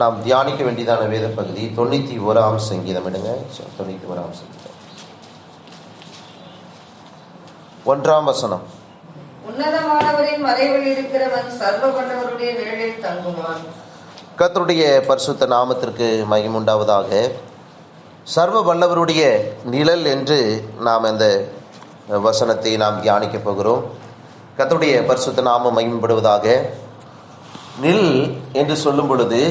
நாம் தியானிக்க வேண்டியதான வேத பகுதி 91ஆம் சங்கீதம். எடுங்க, 91ஆம் சங்கீதம் 1ஆம் வசனம். உன்னதமானவரின் மறைவில் இருக்கிறவன் சர்வ வல்லவருடைய நிழலில் தங்குவான். கர்த்தருடைய பரிசுத்த நாமத்திற்கு மகிமை உண்டாவதாக. சர்வ வல்லவருடைய நிழல் என்று நாம் இந்த வசனத்தை நாம் தியானிக்க போகிறோம். கர்த்தருடைய பரிசுத்த நாமம் மகிமைப்படுவதாக. நிழல் என்று சொல்லும் பொழுது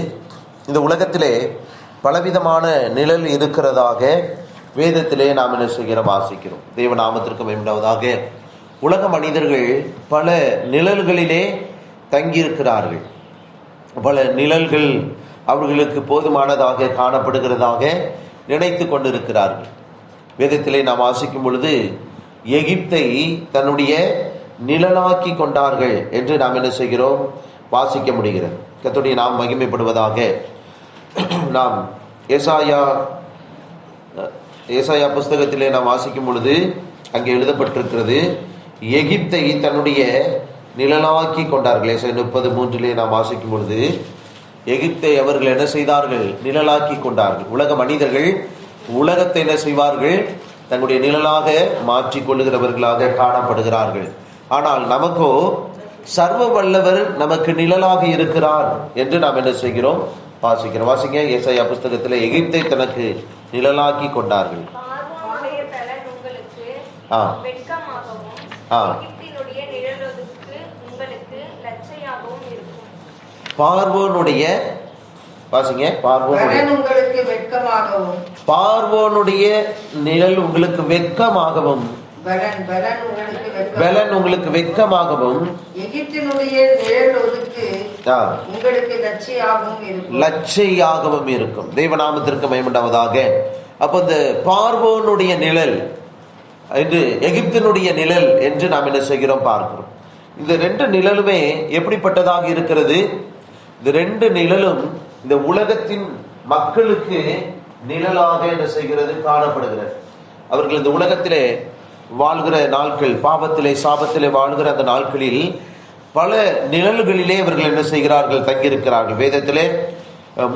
இந்த உலகத்திலே பலவிதமான நிழல் இருக்கிறதாக வேதத்திலே நாம் என்ன செய்கிறோம், வாசிக்கிறோம். தேவ நாமத்திற்கு மகிமையுண்டாவதாக. உலக மனிதர்கள் பல நிழல்களிலே தங்கியிருக்கிறார்கள். பல நிழல்கள் அவர்களுக்கு போதுமானதாக காணப்படுகிறதாக நினைத்து கொண்டிருக்கிறார்கள். வேதத்திலே நாம் வாசிக்கும் பொழுது எகிப்தை தன்னுடைய நிழலாக்கி கொண்டார்கள் என்று நாம் என்ன செய்கிறோம், வாசிக்க முடிகிறது. கர்த்தருடைய நாம் மகிமைப்படுவதாக. நாம் ஏசாயா புஸ்தகத்திலே நாம் வாசிக்கும் பொழுது அங்கே எழுதப்பட்டிருக்கிறது, எகிப்தை தன்னுடைய நிழலாக்கி கொண்டார்கள். ஏசாயா 30:3 நாம் வாசிக்கும் பொழுது எகிப்தை அவர்கள் என்ன செய்தார்கள், நிழலாக்கி கொண்டார்கள். உலக மனிதர்கள் உலகத்தை என்ன செய்வார்கள், தங்களுடைய நிழலாக மாற்றிக் கொள்ளுகிறவர்களாக காணப்படுகிறார்கள். ஆனால் நமக்கோ சர்வ வல்லவர் நமக்கு நிழலாக இருக்கிறார் என்று நாம் என்ன செய்கிறோம், வாசிக்கிறோம். வாசிங்க, ஏசாயா புஸ்தகத்தில் எகிப்தை தனக்கு நிழலாக்கி கொண்டார்கள். பார்வோனுடைய வாசிங்க, பார்வோனுடைய நிழல் உங்களுக்கு வெட்கமாகவும் பலன் உங்களுக்கு வெட்கமாகவும் லட்சையாகவும் இருக்கும். தெய்வநாமத்திற்கு மகிமையுண்டாவதாக. அப்போ இந்த பார்வோனுடைய நிழல் என்று எகிப்தினுடைய நிழல் என்று நாம் என்ன செய்கிறோம் பார்க்கிறோம். இந்த ரெண்டு நிழலுமே எப்படிப்பட்டதாக இருக்கிறது? இந்த ரெண்டு நிழலும் இந்த உலகத்தின் மக்களுக்கு நிழலாக என்ன செய்கிறது, காணப்படுகிறது. அவர்கள் இந்த உலகத்திலே வாழ்கிற நாட்கள், பாவத்திலே சாபத்திலே வாழ்கிற அந்த நாட்களில் பல நிழல்களிலே அவர்கள் என்ன செய்கிறார்கள், தங்கியிருக்கிறார்கள். வேதத்திலே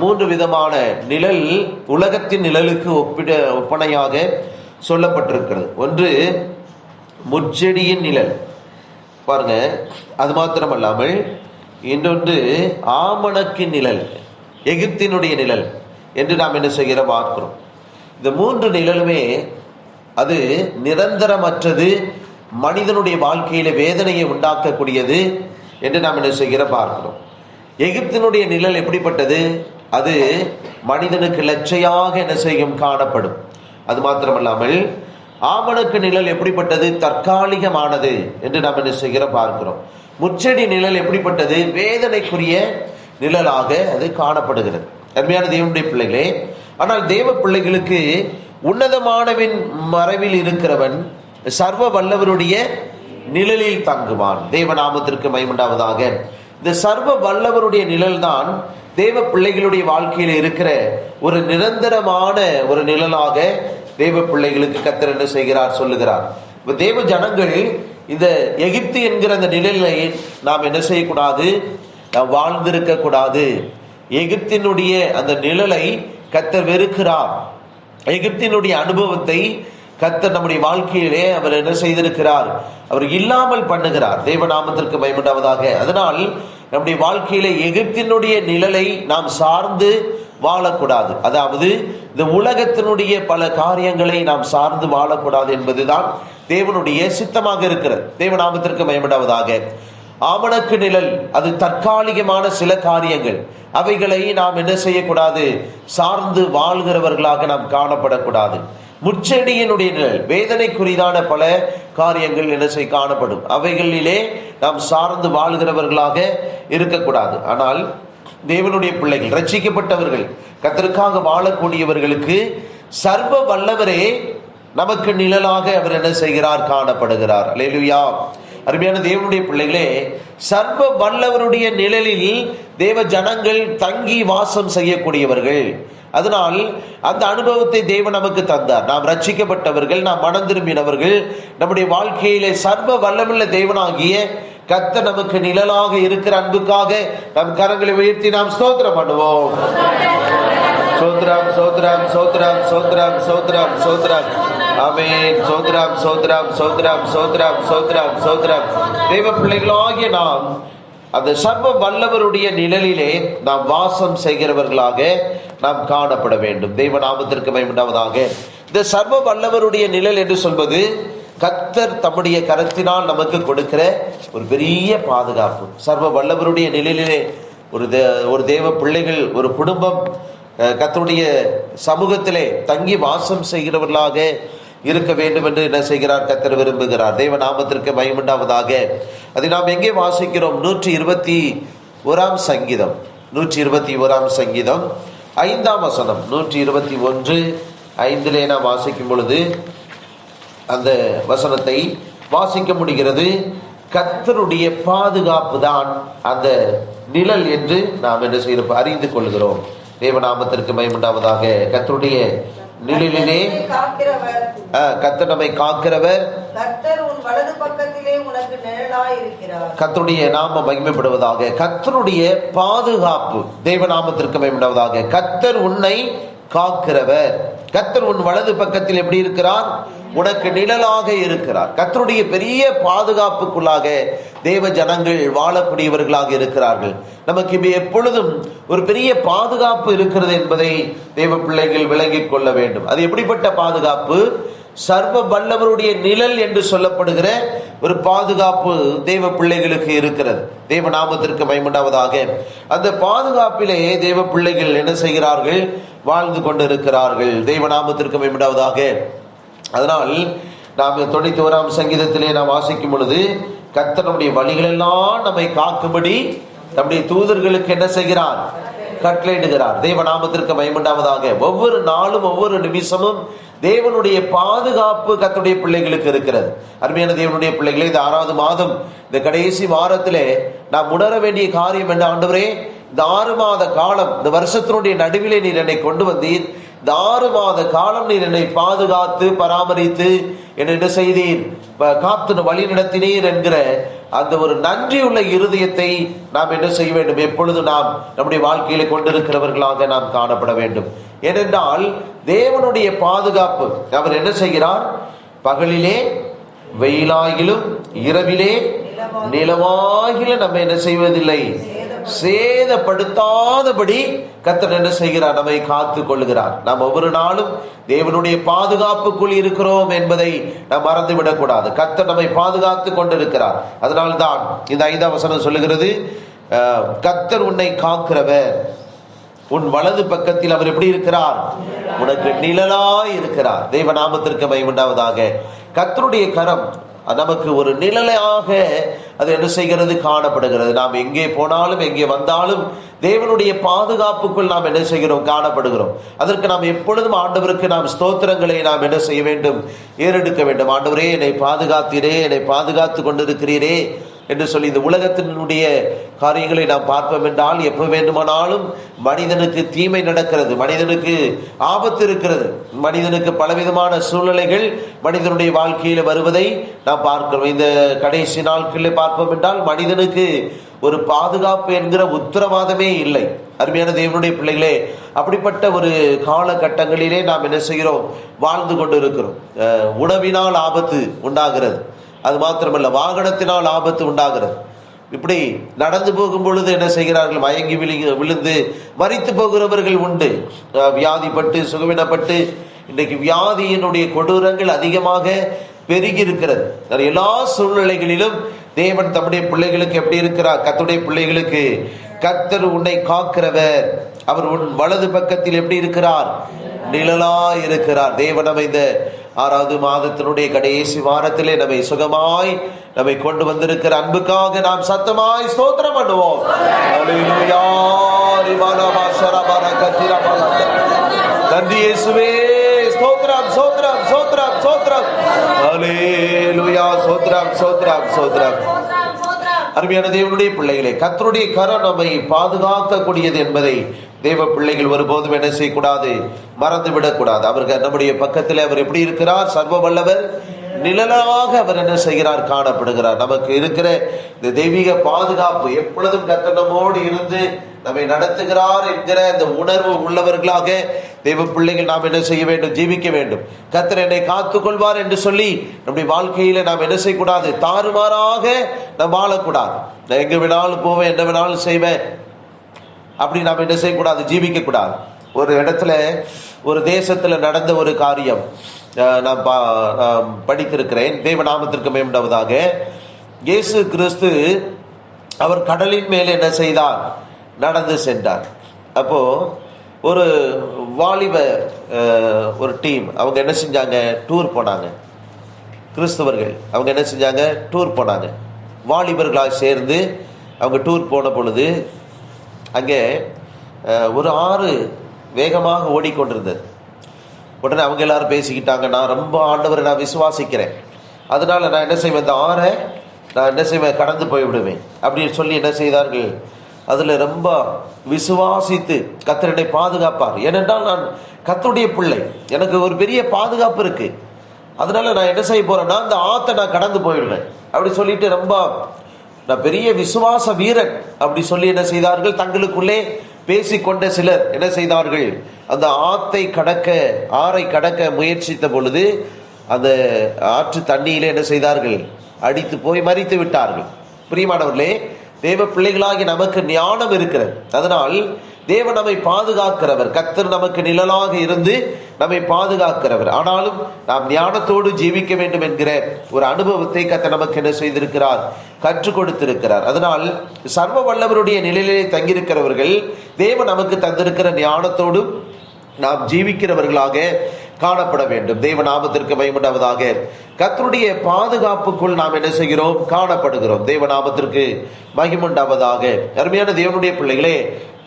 3 விதமான நிழல் உலகத்தின் நிழலுக்கு ஒப்பனையாக சொல்லப்பட்டிருக்கிறது. ஒன்று முட்செடியின் நிழல், பாருங்க. அது மாத்திரமல்லாமல் இன்னொன்று ஆமணக்கின் நிழல், எகிப்தினுடைய நிழல் என்று நாம் என்ன செய்கிற பார்க்கிறோம். இந்த 3 நிழலுமே அது நிரந்தரமற்றது, மனிதனுடைய வாழ்க்கையில வேதனையை உண்டாக்கக்கூடியது என்று நாம் என்ன செய்கிற பார்க்கிறோம். எகிப்தினுடைய நிழல் எப்படிப்பட்டது? அது மனிதனுக்கு லட்சையாக என்ன செய்யும், காணப்படும். அது மாத்திரமல்லாமல் ஆமணக்கு நிழல் எப்படிப்பட்டது? தற்காலிகமானது என்று நாம் என்ன செய்கிற பார்க்கிறோம். முச்செடி நிழல் எப்படிப்பட்டது? வேதனைக்குரிய நிழலாக அது காணப்படுகிறது. அருமையான தேவனுடைய பிள்ளைகளே, ஆனால் தேவ பிள்ளைகளுக்கு உன்னதமானவின் மறைவில் இருக்கிறவன் சர்வ வல்லவருடைய நிழலில் தங்குவான். தேவநாமத்திற்கு மகிமையுண்டாவதாக. இந்த சர்வ வல்லவருடைய நிழல் தான் தேவ பிள்ளைகளுடைய வாழ்க்கையில் இருக்கிற ஒரு நிரந்தரமான ஒரு நிழலாக தேவ பிள்ளைகளுக்கு கர்த்தர் என்ன செய்கிறார், சொல்லுகிறார். தேவ ஜனங்கள் இந்த எகிப்து என்கிற அந்த நிழலை நாம் என்ன செய்யக்கூடாது, நாம் வாழ்ந்திருக்க கூடாது. எகிப்தினுடைய அந்த நிழலை கர்த்தர் வெறுக்கிறார். எகிப்தினுடைய அனுபவத்தை கர்த்தர் நம்முடைய வாழ்க்கையிலே அவர் என்ன செய்திருக்கிறார், அவர் இல்லாமல் பண்ணுகிறார். தேவநாமத்திற்கு மகிமையுண்டாவதாக. அதனால் நம்முடைய வாழ்க்கையிலே எகிப்தினுடைய நிழலை நாம் சார்ந்து வாழக்கூடாது. அதாவது இந்த உலகத்தினுடைய பல காரியங்களை நாம் சார்ந்து வாழக்கூடாது என்பதுதான் தேவனுடைய சித்தமாக இருக்கிறது. தேவநாமத்திற்கு மகிமையுண்டாவதாக. ஆமணக்கு நிழல் அது தற்காலிகமான சில காரியங்கள், அவைகளை நாம் என்ன செய்யக்கூடாது, சார்ந்து வாழ்கிறவர்களாக நாம் காணப்படக்கூடாது. முச்செடியினுடைய நிழல் வேதனைக்குரியதான பல காரியங்கள் என்ன செய்ய காணப்படும், அவைகளிலே நாம் சார்ந்து வாழ்கிறவர்களாக இருக்கக்கூடாது. ஆனால் தேவனுடைய பிள்ளைகள், ரட்சிக்கப்பட்டவர்கள், கர்த்தருக்காக வாழக்கூடியவர்களுக்கு சர்வ வல்லவரே நமக்கு நிழலாக அவர் என்ன செய்கிறார், காணப்படுகிறார். அல்லேலூயா. அருமையான தேவனுடைய பிள்ளைகளே, சர்வ வல்லவருடைய நிழலில் தேவ ஜனங்கள் தங்கி வாசம் செய்யக்கூடியவர்கள். அதனால் அந்த அனுபவத்தை தேவன் நமக்கு தந்தார். நாம் ரட்சிக்கப்பட்டவர்கள், நாம் மனம் திரும்பினவர்கள், நம்முடைய வாழ்க்கையிலே சர்வ வல்லமுள்ள தேவனாகிய கர்த்தர் நமக்கு நிழலாக இருக்கிற அன்புக்காக நம் கரங்களை உயர்த்தி நாம் ஸ்தோத்திரம் பண்ணுவோம். சோத்ரம் சோத்ரம் சோத்ரம் சோத்ரம் சோத்ரம் சோத்ரம். ஆமென். சோத்ரம் சோத்ரம் சோத்ரம் சோத்ரம் சோத்ரம் சோத்ரம். தேவ பிள்ளைகளாகிய நாம் அந்த சர்வ வல்லவருடைய நிழலிலே நாம் வாசம் செய்கிறவர்களாக நாம் காணப்பட வேண்டும். தெய்வ நாமத்திற்கு மகிமை உண்டாவதாக. இந்த சர்வ வல்லவருடைய நிழல் என்று சொல்வது கர்த்தர் தம்முடைய கரத்தினால் நமக்கு கொடுக்கிற ஒரு பெரிய பாதுகாப்பு. சர்வ வல்லவருடைய நிழலிலே ஒரு தேவ பிள்ளைகள், ஒரு குடும்பம் கர்த்தருடைய சமூகத்திலே தங்கி வாசம் செய்கிறவர்களாக இருக்க வேண்டும் என்று என்ன செய்கிறார்? கர்த்தர் விரும்புகிறார். தேவ நாமத்திற்கு மகிமை உண்டாவதாக. அதை நாம் எங்கே வாசிக்கிறோம்? 121 சங்கீதம், 121 சங்கீதம் 5ஆம் வசனம். 121:5 நாம் வாசிக்கும் பொழுது அந்த வசனத்தை வாசிக்க முடிகிறது. கர்த்தருடைய பாதுகாப்பு தான் அந்த நிழல் என்று நாம் என்ன செய்ய அறிந்து கொள்கிறோம். தேவநாமத்திற்கு மகிமை உண்டாவதாக. கர்த்தருடைய நிழலிலே கர்த்தர் நம்மை காக்கிறவர். கர்த்தர் உன் வலது பக்கத்திலே உனக்கு நிழலாய் இருக்கிறார். கர்த்தருடைய நாமம் மகிமைப்படுவதாக. கர்த்தருடைய பாதுகாப்பு தேவநாமத்திற்கு மகிமை உண்டாவதாக. கர்த்தர் உன்னை காக்கிறவர். கர்த்தர் உன் வலது பக்கத்தில் எப்படி இருக்கிறார்? உனக்கு நிழலாக இருக்கிறார். கர்த்தருடைய பெரிய பாதுகாப்புக்குள்ளாக தேவ ஜனங்கள் வாழக்கூடியவர்களாக இருக்கிறார்கள். நமக்கு எப்பொழுதும் ஒரு பெரிய பாதுகாப்பு இருக்கிறது என்பதை தேவ பிள்ளைகள் விளங்கிக் கொள்ள வேண்டும். அது எப்படிப்பட்ட பாதுகாப்பு? சர்வ வல்லவருடைய நிழல் என்று சொல்லப்படுகிற ஒரு பாதுகாப்பு தேவ பிள்ளைகளுக்கு இருக்கிறது. தேவ நாமத்திற்கு மகிமை உண்டாவதாக. அந்த பாதுகாப்பிலே தேவ பிள்ளைகள் என்ன செய்கிறார்கள்? வாழ்ந்து கொண்டிருக்கிறார்கள். தேவ நாமத்திற்கு மகிமை உண்டாவதாக. அதனால் நாம் 91 சங்கீதத்திலே நாம் வாசிக்கும் பொழுது கர்த்தருடைய வழிகளெல்லாம் நம்மை காக்கும்படி நம்முடைய தூதர்களுக்கு என்ன செய்கிறார்? கட்டளையிடுகிறார். தேவ நாமத்திற்கு மகிமை உண்டாவதாக. ஒவ்வொரு நாளும் ஒவ்வொரு நிமிஷமும் தேவனுடைய பாதுகாப்பு கர்த்தருடைய பிள்ளைகளுக்கு இருக்கிறது. அருமையான தேவனுடைய பிள்ளைகளே, இந்த 6வது மாதம், இந்த கடைசி வாரத்திலே நாம் உணர வேண்டிய காரியம் என்ன? ஆண்டவரே, இந்த 6 மாத காலம், இந்த வருஷத்தினுடைய நடுவிலே நீர் என்னை கொண்டு வந்தீர். இந்த 6 மாத காலம் நீர் என்னை பாதுகாத்து பராமரித்து என்ன செய்தீர்? காத்து வழி நடத்தினீர் என்கிற அந்த ஒரு நன்றியுள்ள இருதயத்தை நாம் என்ன செய்ய வேண்டும்? எப்பொழுது நாம் நம்முடைய வாழ்க்கையில கொண்டிருக்கிறவர்களாக நாம் காணப்பட வேண்டும். ஏனென்றால் தேவனுடைய பாதுகாப்பு, அவர் என்ன செய்கிறார்? பகலிலே வெயிலாகிலும் இரவிலே நிலவாகிலும் நம்ம என்ன செய்வதில்லை, சேதப்படுத்தாதபடி கர்த்தர் என்ன செய்கிறார்? நம்மை காத்து கொள்ளுகிறார். நாம் ஒவ்வொரு நாளும் தேவனுடைய பாதுகாப்புக்குள் இருக்கிறோம் என்பதை நாம் மறந்துவிடக் கூடாது. கர்த்தர் நம்மை பாதுகாத்து கொண்டிருக்கிறார். அதனால்தான் இந்த 5ஆம் வசனம் சொல்லுகிறது, கர்த்தர் உன்னை காக்கிறவர். உன் வலது பக்கத்தில் அவர் எப்படி இருக்கிறார்? உனக்கு நிழலாய் இருக்கிறார். தேவ நாமத்திற்கு மகிமை உண்டாவதாக. கர்த்தருடைய கரம் நமக்கு ஒரு நிழலாக அது என்ன செய்கிறது? காணப்படுகிறது. நாம் எங்கே போனாலும் எங்கே வந்தாலும் தேவனுடைய பாதுகாப்புக்குள் நாம் என்ன செய்கிறோம்? காணப்படுகிறோம். அதற்கு நாம் எப்பொழுதும் ஆண்டவருக்கு நாம் ஸ்தோத்திரங்களை நாம் என்ன செய்ய வேண்டும்? ஏறெடுக்க வேண்டும். ஆண்டவரே, என்னை பாதுகாத்தீரே, என்னை பாதுகாத்து கொண்டிருக்கிறீரே என்று சொல்லி இந்த உலகத்தினுடைய காரியங்களை நாம் பார்ப்போம் என்றால் எப்ப வேண்டுமானாலும் மனிதனுக்கு தீமை நடக்கிறது, மனிதனுக்கு ஆபத்து இருக்கிறது, மனிதனுக்கு பலவிதமான சூழ்நிலைகள் மனிதனுடைய வாழ்க்கையில வருவதை நாம் பார்க்கிறோம். இந்த கடைசி நாட்களில் பார்ப்போம் என்றால் மனிதனுக்கு ஒரு பாதுகாப்பு என்கிற உத்தரவாதமே இல்லை. அருமையான தேவனுடைய பிள்ளைகளே, அப்படிப்பட்ட ஒரு காலகட்டங்களிலே நாம் என்ன செய்கிறோம்? வாழ்ந்து கொண்டு இருக்கிறோம். உணவினால் ஆபத்து உண்டாகிறது. அது மாத்திரமல்ல, வாகனத்தினால் ஆபத்து உண்டாகிறது. இப்படி நடந்து போகும் பொழுது என்ன செய்கிறார்கள்? மயங்கி விழுந்து மரித்து போகிறவர்கள் உண்டு. வியாதிப்பட்டு சுகவீனப்பட்டு இன்றைக்கு வியாதியினுடைய கொடூரங்கள் அதிகமாக பெருகி இருக்கிறது. எல்லா சூழ்நிலைகளிலும் தேவன் தம்முடைய பிள்ளைகளுக்கு எப்படி இருக்கிறார்? கர்த்தருடைய பிள்ளைகளுக்கு கர்த்தர் உன்னை காக்கிறவர். அவர் உன் வலது பக்கத்தில் எப்படி இருக்கிறார்? நிழலாய் இருக்கிறார். தேவன் நம்ம இந்த 6வது மாதத்தினுடைய கடைசி வாரத்திலே நம்மை சுகமாய் நம்மை கொண்டு வந்திருக்கிற அன்புக்காக நாம் சத்தமாய் ஸ்தோத்திரம் பண்ணுவோம். நன்றி இயேசுவே, ஸ்தோத்திரம் ஸ்தோத்திரம் ஸ்தோத்திரம் ஸ்தோத்திரம். ஹல்லேலூயா, ஸ்தோத்திரம் ஸ்தோத்திரம் ஸ்தோத்திரம். அருமையான தேவனுடைய பிள்ளைகளே, கர்த்தருடைய கரம் நம்மை பாதுகாக்கக்கூடியது என்பதை தேவ பிள்ளைகள் ஒருபோதும் என்ன செய்யக்கூடாது? மறந்து விடக்கூடாது. அவர்கள் நம்முடைய பக்கத்தில் அவர் எப்படி இருக்கிறார்? சர்வ வல்லவர், நிழலாக அவர் என்ன செய்கிறார், காணப்படுகிறார். நமக்கு இருக்கிற இந்த தெய்வீக பாதுகாப்பு, எப்பொழுதும் கர்த்தர் நம்மோடு இருந்து நம்மை நடத்துகிறார் என்கிற இந்த உணர்வு உள்ளவர்களாக தெய்வ பிள்ளைகள் நாம் என்ன செய்ய வேண்டும், ஜீவிக்க வேண்டும். கர்த்தர் என்னை காத்துக்கொள்வார் என்று சொல்லி நம்முடைய வாழ்க்கையில நாம் என்ன செய்யக்கூடாது, தாறுமாறாக நாம் வாழக்கூடாது. நான் எங்க வேணாலும் போவேன், என்ன வேணாலும் செய்வேன், அப்படி நாம் என்ன செய்யக்கூடாது, ஜீவிக்க கூடாது. ஒரு இடத்துல, ஒரு தேசத்துல நடந்த ஒரு காரியம் நான் படித்திருக்கிறேன். தேவநாமத்திற்கு மேம்படுவதாக. இயேசு கிறிஸ்து அவர் கடலின் மேல் என்ன செய்தார், நடந்து சென்றார். அப்போ ஒரு வாலிப ஒரு டீம் அவங்க என்ன செஞ்சாங்க, டூர் போனாங்க. கிறிஸ்தவர்கள் அவங்க என்ன செஞ்சாங்க, டூர் போனாங்க. வாலிபர்களாக சேர்ந்து அவங்க டூர் போன பொழுது அங்கே ஒரு ஆறு வேகமாக ஓடிக்கொண்டிருந்தது. உடனே அவங்க எல்லாரும் பேசிக்கிட்டாங்க, நான் ரொம்ப ஆண்டவரை நான் விசுவாசிக்கிறேன், அதனால நான் என்ன செய்வேன், இந்த ஆறை நான் என்ன செய்வேன், கடந்து போய் விடுவேன் அப்படின்னு சொல்லி என்ன செய்தார்கள். அதில் ரொம்ப விசுவாசித்து கர்த்தர் பாதுகாப்பார், ஏனென்றால் நான் கர்த்தருடைய பிள்ளை, எனக்கு ஒரு பெரிய பாதுகாப்பு இருக்கு, அதனால நான் என்ன செய்ய போறேன்னா இந்த ஆத்தை நான் கடந்து போயிடுவேன் அப்படி சொல்லிட்டு ரொம்ப நான் பெரிய விசுவாச வீரன் அப்படி சொல்லி என்ன செய்தார்கள், தங்களுக்குள்ளே பேசிக்கொண்ட சிலர் என்ன செய்தார்கள், அந்த ஆறை கடக்க முயற்சித்த பொழுது அந்த ஆற்று தண்ணியிலே என்ன செய்தார்கள், அடித்து போய் மரித்து விட்டார்கள். பிரியமானவர்களே, தேவ பிள்ளைகளாகி நமக்கு ஞானம் இருக்கிறது, அதனால் தேவன் நம்மை பாதுகாக்கிறவர், கர்த்தர் நமக்கு நிழலாக இருந்து நம்மை பாதுகாக்கிறவர். ஆனாலும் நாம் ஞானத்தோடு ஜீவிக்க வேண்டும் என்கிற ஒரு அனுபவத்தை கர்த்தர் நமக்கு என்ன செய்திருக்கிறார், கற்றுக் கொடுத்திருக்கிறார். அதனால் சர்வ வல்லவருடைய நிலையிலே தங்கியிருக்கிறவர்கள் தேவன் நமக்கு தந்திருக்கிற ஞானத்தோடும் நாம் ஜீவிக்கிறவர்களாக காணப்பட வேண்டும். தேவ நாமத்திற்கு மகிமையுண்டாவதாக. கர்த்தருடைய பாதுகாப்புக்குள் நாம் என்ன செய்கிறோம், காணப்படுகிறோம். தேவ நாமத்திற்கு மகிமையுண்டாவதாக. அருமையான தேவனுடைய பிள்ளைகளே,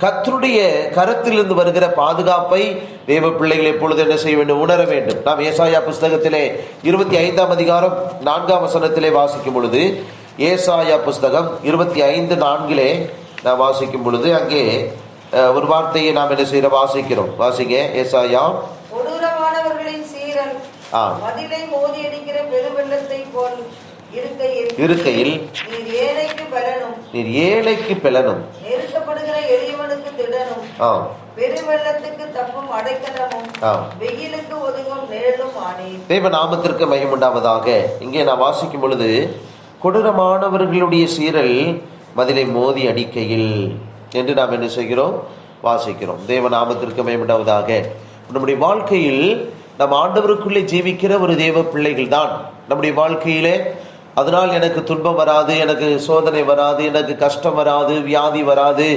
கர்த்தருடைய கரத்திலிருந்து வருகிற பாதுகாப்பை தேவ பிள்ளைகள் எப்பொழுது என்ன செய்ய வேண்டும், உணர வேண்டும். நாம் ஏசாயா புஸ்தகத்திலே 25ஆம் அதிகாரம் 4ஆம் வசனத்திலே வாசிக்கும் பொழுது, ஏசாயா புஸ்தகம் 25:4 நாம் வாசிக்கும் பொழுது அங்கே ஒரு வார்த்தையை நாம் என்ன செய்ய வாசிக்கிறோம். வாசிங்க. ஏசாயா, கொடூரமானவர்களின் சீரன் மதிலை மோதி அடிக்கிற பெருவெள்ளத்தை போல் இருக்கையில் நீர் ஏழைக்கு பெலனும் நெருக்கப்படுகிற எளியவனுக்கு திடனும் பெருவெள்ளத்துக்கு தப்பும் அடைக்கலமும் வெயிலுக்கு ஒதுங்கும் நிழலும் ஆனீர். தேவ நாமத்திற்கு மகிமையுண்டாவதாக. இங்கே நான் வாசிக்கும் பொழுது, கொடூரமானவர்களுடைய சீரல் மதிலை மோதி அடிக்கையில் என்று நாம் என்ன செய்கிறோம், வாசிக்கிறோம். தேவ நாமத்திற்கு மகிமையுண்டாவதாக. நம்முடைய வாழ்க்கையில் நம் ஆண்டவருக்குள்ளே ஜீவிக்கிற ஒரு தேவ பிள்ளைகள் தான் நம்முடைய வாழ்க்கையிலே, அதனால் எனக்கு துன்பம் வராது, எனக்கு சோதனை வராது, எனக்கு கஷ்டம் வராது, வியாதி வராது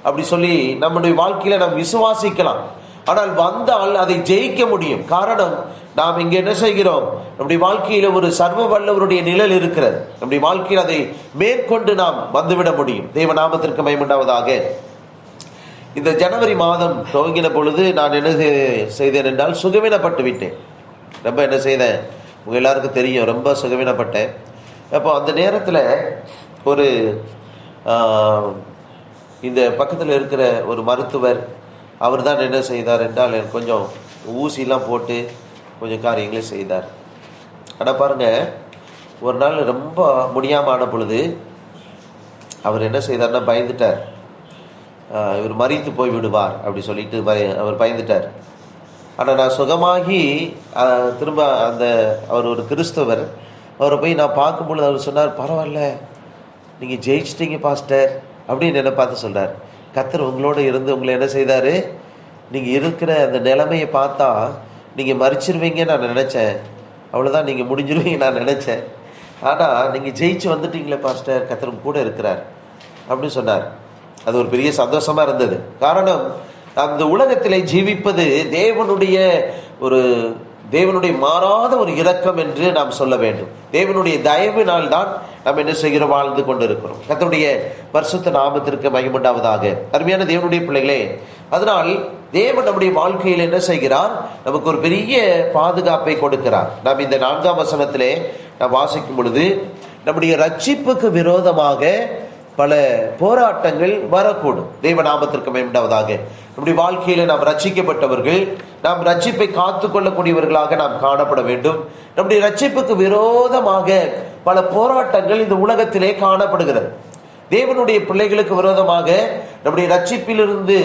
அப்படி சொல்லி நம்முடைய வாழ்க்கையில நாம் விசுவாசிக்கலாம். ஆனால் வந்தால் அதை ஜெயிக்க முடியும். காரணம், நாம் இங்கே என்ன செய்கிறோம், நம்முடைய வாழ்க்கையில ஒரு சர்வ வல்லவருடைய நிழல் இருக்கிறது. நம்முடைய வாழ்க்கையில் அதை மேற்கொண்டு நாம் வந்துவிட முடியும். தேவ நாமத்திற்கு மகிமையுண்டாவதாக. இந்த ஜனவரி மாதம் துவங்கின பொழுது நான் என்ன செய்தேன் என்றால், சுகவீனப்பட்டு விட்டேன். ரொம்ப என்ன செய்தேன், உங்க எல்லாருக்கும் தெரியும், ரொம்ப சுகவீனப்பட்டேன். அப்போ அந்த நேரத்தில் ஒரு இந்த பக்கத்தில் இருக்கிற ஒரு மருத்துவர், அவர் தான் என்ன செய்தார் என்றால், எனக்கு கொஞ்சம் ஊசிலாம் போட்டு கொஞ்சம் காரியங்களே செய்தார். ஆனால் பாருங்க, ஒரு நாள் ரொம்ப முடியாமல் ஆன பொழுது அவர் என்ன செய்தார்னா, பயந்துட்டார். இவர் மரித்து போய் விடுவார் அப்படி சொல்லிட்டு அவர் பயந்துட்டார். ஆனால் நான் சுகமாகி திரும்ப அவர் ஒரு கிறிஸ்தவர், அவரை போய் நான் பார்க்கும் பொழுது அவர் சொன்னார், பரவாயில்ல, நீங்கள் ஜெயிச்சிட்டீங்க பாஸ்டர் அப்படின்னு என்னை பார்த்து சொல்கிறார். கர்த்தர் உங்களோட இருந்து உங்களை என்ன செய்தார், நீங்கள் இருக்கிற அந்த நிலைமையை பார்த்தா நீங்கள் மறிச்சிருவீங்கன்னு நான் நினச்சேன், அவ்வளோதான், நீங்கள் முடிஞ்சிருவீங்க நான் நினச்சேன், ஆனால் நீங்கள் ஜெயிச்சு வந்துட்டீங்களே பாஸ்டர், கர்த்தர் கூட இருக்கிறார் அப்படின்னு சொன்னார். அது ஒரு பெரிய சந்தோஷமாக இருந்தது. காரணம், அந்த உலகத்திலே ஜீவிப்பது தேவனுடைய மாறாத ஒரு இரக்கம் என்று நாம் சொல்ல வேண்டும். தேவனுடைய தயவினால் தான் நாம் என்ன செய்கிறோம், வாழ்ந்து கொண்டிருக்கிறோம். கர்த்தருடைய பரிசுத்த நாமத்திற்கு மகிமையுண்டாவதாக. அருமையான தேவனுடைய பிள்ளைகளே, அதனால் தேவன் நம்முடைய வாழ்க்கையில் என்ன செய்கிறார், நமக்கு ஒரு பெரிய பாதுகாப்பை கொடுக்கிறார். நாம் இந்த 4ஆம் வசனத்திலே நாம் வாசிக்கும் பொழுது, நம்முடைய ரட்சிப்புக்கு விரோதமாக பல போராட்டங்கள் வரக்கூடும். தேவ நாமத்திற்கு மகிமையுண்டாவதாக. நம்முடைய வாழ்க்கையில நாம் ரட்சிக்கப்பட்டவர்கள், நாம் ரட்சிப்பை காத்து கொள்ளக்கூடியவர்களாக நாம் காணப்பட வேண்டும். நம்முடைய ரட்சிப்புக்கு விரோதமாக பல போராட்டங்கள் இந்த உலகத்திலே காணப்படுகிறது. தேவனுடைய பிள்ளைகளுக்கு விரோதமாக நம்முடைய ரட்சிப்பிலிருந்து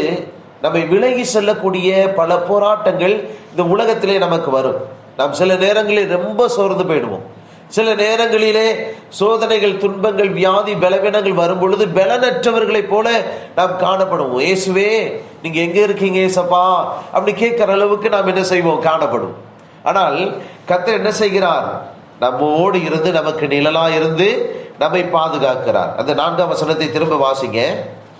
நம்மை விலகி செல்லக்கூடிய பல போராட்டங்கள் இந்த உலகத்திலே நமக்கு வரும். நாம் சில நேரங்களில் ரொம்ப சோர்ந்து போயிடுவோம். சில நேரங்களிலே சோதனைகள், துன்பங்கள், வியாதி, பலவீனங்கள் வரும் பொழுது பலனற்றவர்களைப் போல நாம் காணப்படுவோம். இயேசுவே நீங்க எங்க இருக்கீங்க ஏசப்பா அப்படி கேட்கிற அளவுக்கு நாம் என்ன செய்வோம், காணப்படும். ஆனால் கர்த்தர் என்ன செய்கிறார், நம்மோடு இருந்து நமக்கு நிழலா இருந்து நம்மை பாதுகாக்கிறார். அந்த 4ஆம் வசனத்தை திரும்ப வாசிங்க.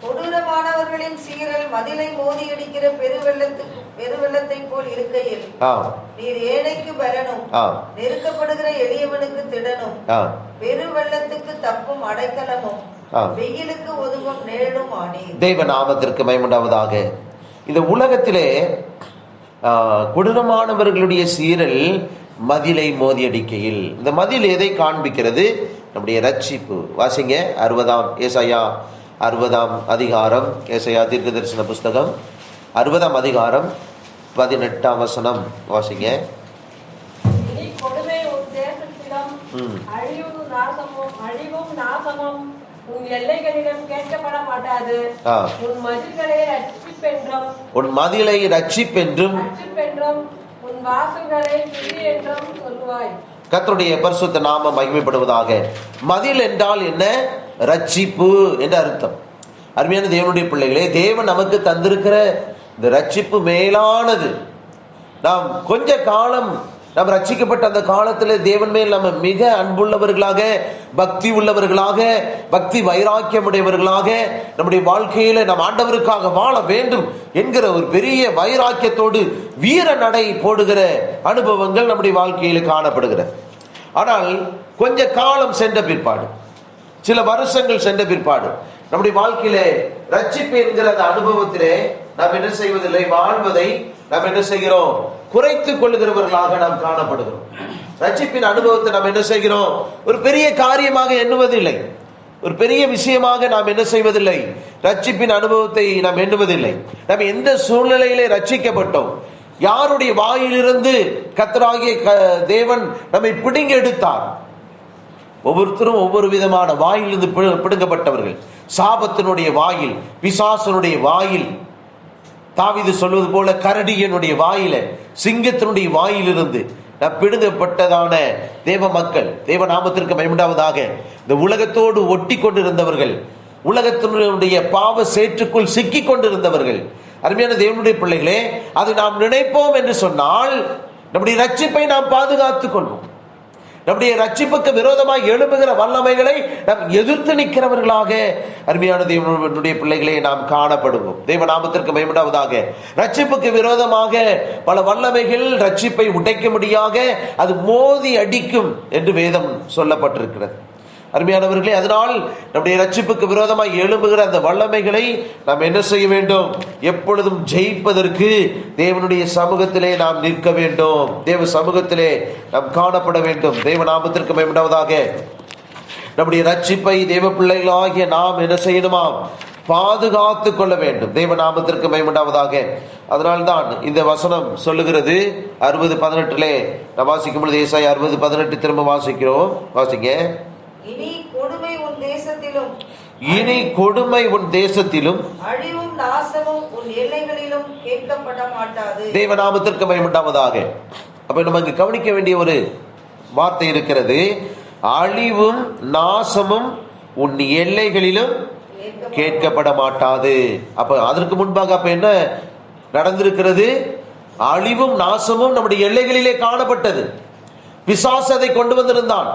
கொடூரமானவர்களின் சீரல் மதிலை மோதி அடிக்கிற பெருவெள்ளத்தை போல் இருக்கையில் நீர் ஏழைக்கு பலனும் நெருக்கப்படுகிற எளியவனுக்கு திடனும் பெருவெள்ளத்துக்கு தப்பும் அடைக்கலமும் வெயிலுக்கு ஒதுங்கும் நிழலும் ஆனீர். தேவ நாமத்திற்கு மகிமையுண்டாவதாக. இந்த உலகத்திலே கொடூரமானவர்களுடைய சீரல் மதிலை மோதி அடிக்கையில், இந்த மதில் எதை காண்பிக்கிறது? நம்முடைய ரட்சிப்பு. வாசிங்க 60 60ஆம் அதிகாரம், ஏசாயா தீர்க்க தரிசன புஸ்தகம் 60ஆம் அதிகாரம் 18ஆம் வசனம் வாசிங்க. அழிவும் நாசமும் உன் எல்லைகளிடம் கேட்கப்பட மாட்டாது. உன் மதிலை ரட்சிப்பென்றும் உன் வாசல்களை துதி என்றும் சொல்வாய். கர்த்தருடைய பரிசுத்த நாமம் மகிமைப்படுவதாக. மதில் என்றால் என்ன? ரட்சிப்பு என்ற அர்த்தம். அருமையான தேவனுடைய பிள்ளைகளே, தேவன் நமக்கு தந்திருக்கிற இந்த ரட்சிப்பு மேலானது. நாம் கொஞ்ச காலம் நாம் ரட்சிக்கப்பட்ட அந்த காலத்தில் தேவன் மேல் நம்ம மிக அன்புள்ளவர்களாக, பக்தி உள்ளவர்களாக, பக்தி வைராக்கியம் உடையவர்களாக நம்முடைய வாழ்க்கையில நாம் ஆண்டவருக்காக வாழ வேண்டும் என்கிற ஒரு பெரிய வைராக்கியத்தோடு வீர நடை போடுகிற அனுபவங்கள் நம்முடைய வாழ்க்கையில் காணப்படுகிறது. ஆனால் கொஞ்ச காலம் சென்ற பிற்பாடு, சில வருஷங்கள் சென்ற பிற்பாடு நம்முடைய வாழ்க்கையில ரட்சிப்பு என்கிற அந்த அனுபவத்திலே நாம் என்ன செய்வதில்லை, வாழ்வதை நாம் என்ன செய்கிறோம், குறைத்துக் கொள்ளுகிறவர்களாக நாம் காணப்படுகிறோம். ரட்சிப்பின் அனுபவத்தை நாம் என்ன செய்கிறோம், ஒரு பெரிய காரியமாக எண்ணுவதில்லை, ஒரு பெரிய விஷயமாக நாம் என்ன செய்வதில்லை, ரட்சிப்பின் அனுபவத்தை நாம் எண்ணுவதில்லை. நாம் எந்த சூழ்நிலையிலே ரட்சிக்கப்பட்டோம், யாருடைய வாயிலிருந்து கர்த்தராகிய தேவன் நம்மை பிடுங்கி எடுத்தார். ஒவ்வொருத்தரும் ஒவ்வொரு விதமான வாயிலிருந்து பிடுங்கப்பட்டவர்கள். சாபத்தினுடைய வாயில், பிசாசனுடைய வாயில், தாவீது சொல்வது போல கரடியனுடைய வாயில, சிங்கத்தினுடைய வாயிலிருந்து பிடுங்கப்பட்டதான தேவ மக்கள். தேவ நாமத்திற்கு மகிமையுண்டாவதாக. இந்த உலகத்தோடு ஒட்டி கொண்டிருந்தவர்கள், உலகத்தினுடைய பாவ சேற்றுக்குள் சிக்கி கொண்டிருந்தவர்கள். அருமையான தேவனுடைய பிள்ளைகளே, அதை நாம் நினைப்போம் என்று சொன்னால் நம்முடைய ரட்சிப்பை நாம் பாதுகாத்துக் கொள்வோம். நம்முடைய ரட்சிப்புக்கு விரோதமாக எழும்புகிற வல்லமைகளை நாம் எதிர்த்து நிற்கிறவர்களாக அருமையான தேவனுடைய பிள்ளைகளே நாம் காணப்படுவோம். தேவ நாமத்திற்கு மகிமையுண்டாவதாக. ரட்சிப்புக்கு விரோதமாக பல வல்லமைகள் ரட்சிப்பை உடைக்க முடியாக அது மோதி அடிக்கும் என்று வேதம் சொல்லப்பட்டிருக்கிறது. அருமையானவர்களே, அதனால் நம்முடைய ரட்சிப்புக்கு விரோதமாக எழும்புகிற அந்த வல்லமைகளை நாம் என்ன செய்ய வேண்டும், எப்பொழுதும் ஜெயிப்பதற்கு தேவனுடைய சமூகத்திலே நாம் நிற்க வேண்டும், தேவ சமூகத்திலே நாம் காணப்பட வேண்டும். தேவ நாமத்திற்கு மகிமையுண்டாவதாக. நம்முடைய ரட்சிப்பை தேவ பிள்ளைகளாகிய நாம் என்ன செய்யணுமாம், பாதுகாத்து கொள்ள வேண்டும். தேவ நாமத்திற்கு மகிமையுண்டாவதாக. அதனால்தான் இந்த வசனம் சொல்லுகிறது 60:18 நாம் வாசிக்கும் பொழுது, ஏசாயா 60:18 திரும்ப வாசிக்கிறோம். வாசிங்க. இனி கொடுமை உன் தேசத்திலும், இனி கொடுமை உன் தேசத்திலும், அழிவும் நாசமும் உன் எல்லைகளிலும் கேட்கப்பட மாட்டாது. தேவ நாமத்திற்கு மகிமையுண்டாவதாக. அப்ப நமக்கு கவனிக்க வேண்டிய ஒரு வார்த்தை இருக்கிறது. அழிவும் நாசமும் உன் எல்லைகளிலும் கேட்கப்பட மாட்டாது. அப்ப அதற்கு முன்பாக அப்ப என்ன நடந்திருக்கிறது? அழிவும் நாசமும் நம்முடைய எல்லைகளிலே காணப்பட்டது. பிசாசு அதை கொண்டு வந்திருந்தான்.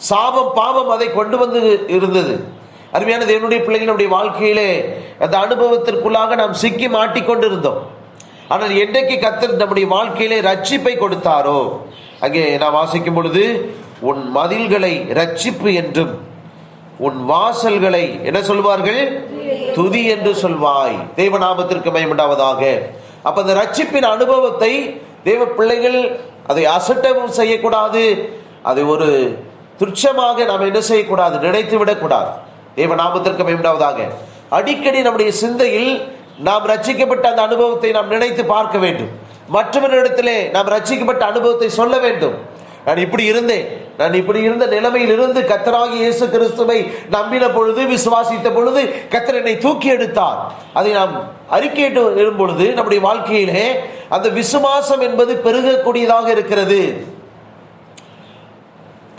சாபம், பாவம் அதை கொண்டு வந்து இருந்தது. அருமையான தேவனுடைய பிள்ளைகள், நம்முடைய வாழ்க்கையிலே அந்த அனுபவத்திற்குள்ளாக நாம் சிக்கி மாட்டிக்கொண்டிருந்தோம். ஆனால் என்றைக்கு கர்த்தர் நம்முடைய வாழ்க்கையிலே ரட்சிப்பை கொடுத்தாரோ, அங்கே நாம் வாசிக்கும் பொழுது, உன் மதில்களை ரட்சிப்பு என்றும் உன் வாசல்களை என்ன சொல்வார்கள், துதி என்று சொல்வாய். தேவ நாமத்திற்கு மகிமையுண்டாவதாக. அப்ப அந்த ரட்சிப்பின் அனுபவத்தை தேவ பிள்ளைகள் அதை அசட்டவும் செய்யக்கூடாது, அதை ஒரு துச்சமாக நாம் என்ன செய்யக்கூடாது, நினைத்து விடக்கூடாது. தேவ நாமத்திற்கு மகிமையுண்டாவதாக. அடிக்கடி நம்முடைய சிந்தையில் நாம் ரட்சிக்கப்பட்ட அந்த அனுபவத்தை நாம் நினைத்து பார்க்க வேண்டும். மற்றவரிடத்திலே நாம் ரட்சிக்கப்பட்ட அனுபவத்தை சொல்ல வேண்டும். நான் இப்படி இருந்தேன், நான் இப்படி இருந்த நிலைமையில் இருந்து கர்த்தராகிய இயேசு கிறிஸ்துவை நம்பின பொழுது, விசுவாசித்த பொழுது கர்த்தர் என்னை தூக்கி எடுத்தார். அதை நாம் அறிக்கையிட்டு எழும் பொழுது நம்முடைய வாழ்க்கையிலே அந்த விசுவாசம் என்பது பெருகக்கூடியதாக இருக்கிறது.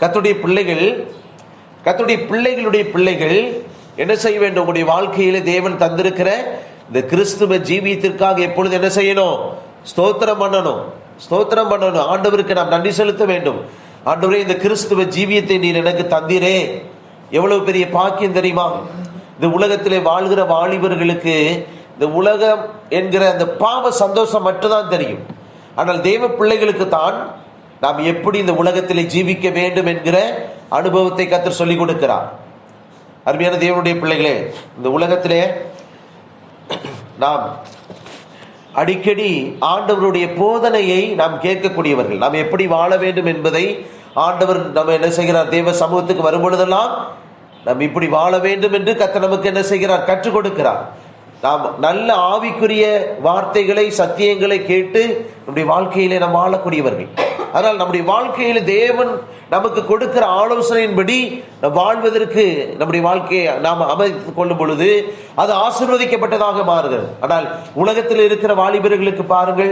கர்த்தருடைய பிள்ளைகளுடைய பிள்ளைகள் என்ன செய்ய வேண்டும்? உங்களுடைய வாழ்க்கையிலே தேவன் தந்திருக்கிற இந்த கிறிஸ்துவ ஜீவியத்திற்காக எப்பொழுது என்ன செய்யணும்? ஸ்தோத்திரம் பண்ணணும். ஆண்டவருக்கு நாம் நன்றி செலுத்த வேண்டும். ஆண்டவரே, இந்த கிறிஸ்துவ ஜீவியத்தை நீர் எனக்கு தந்தீரே, எவ்வளவு பெரிய பாக்கியம் தெரியுமா? இந்த உலகத்திலே வாழ்கிற வாலிபர்களுக்கு இந்த உலகம் என்கிற அந்த பாவ சந்தோஷம் மட்டும்தான் தெரியும். ஆனால் தேவ பிள்ளைகளுக்கு தான் நாம் எப்படி இந்த உலகத்திலே ஜீவிக்க வேண்டும் என்கிற அனுபவத்தை கர்த்தர் சொல்லிக் கொடுக்கிறார். அருமையான தேவனுடைய பிள்ளைகளே, இந்த உலகத்திலே நாம் அடிக்கடி ஆண்டவருடைய போதனையை நாம் கேட்கக்கூடியவர்கள். நாம் எப்படி வாழ வேண்டும் என்பதை ஆண்டவர் நம்ம என்ன செய்கிறார்? தேவ சமூகத்துக்கு வரும் பொழுதெல்லாம் நாம் இப்படி வாழ வேண்டும் என்று கர்த்தர் நமக்கு என்ன செய்கிறார்? கற்றுக் கொடுக்கிறார். நாம் நல்ல ஆவிக்குரிய வார்த்தைகளை, சத்தியங்களை கேட்டு நம்முடைய வாழ்க்கையிலே நாம் வாழக்கூடியவர்கள். அதனால் நம்முடைய வாழ்க்கையில் தேவன் நமக்கு கொடுக்கிற ஆலோசனையின்படி நாம் வாழ்வதற்கு நம்முடைய வாழ்க்கையை நாம் அமைத்துக் கொள்ளும் பொழுது அது ஆசீர்வதிக்கப்பட்டதாக மாறுகிறது. ஆனால் உலகத்தில் இருக்கிற வாலிபர்களுக்கு பாருங்கள்,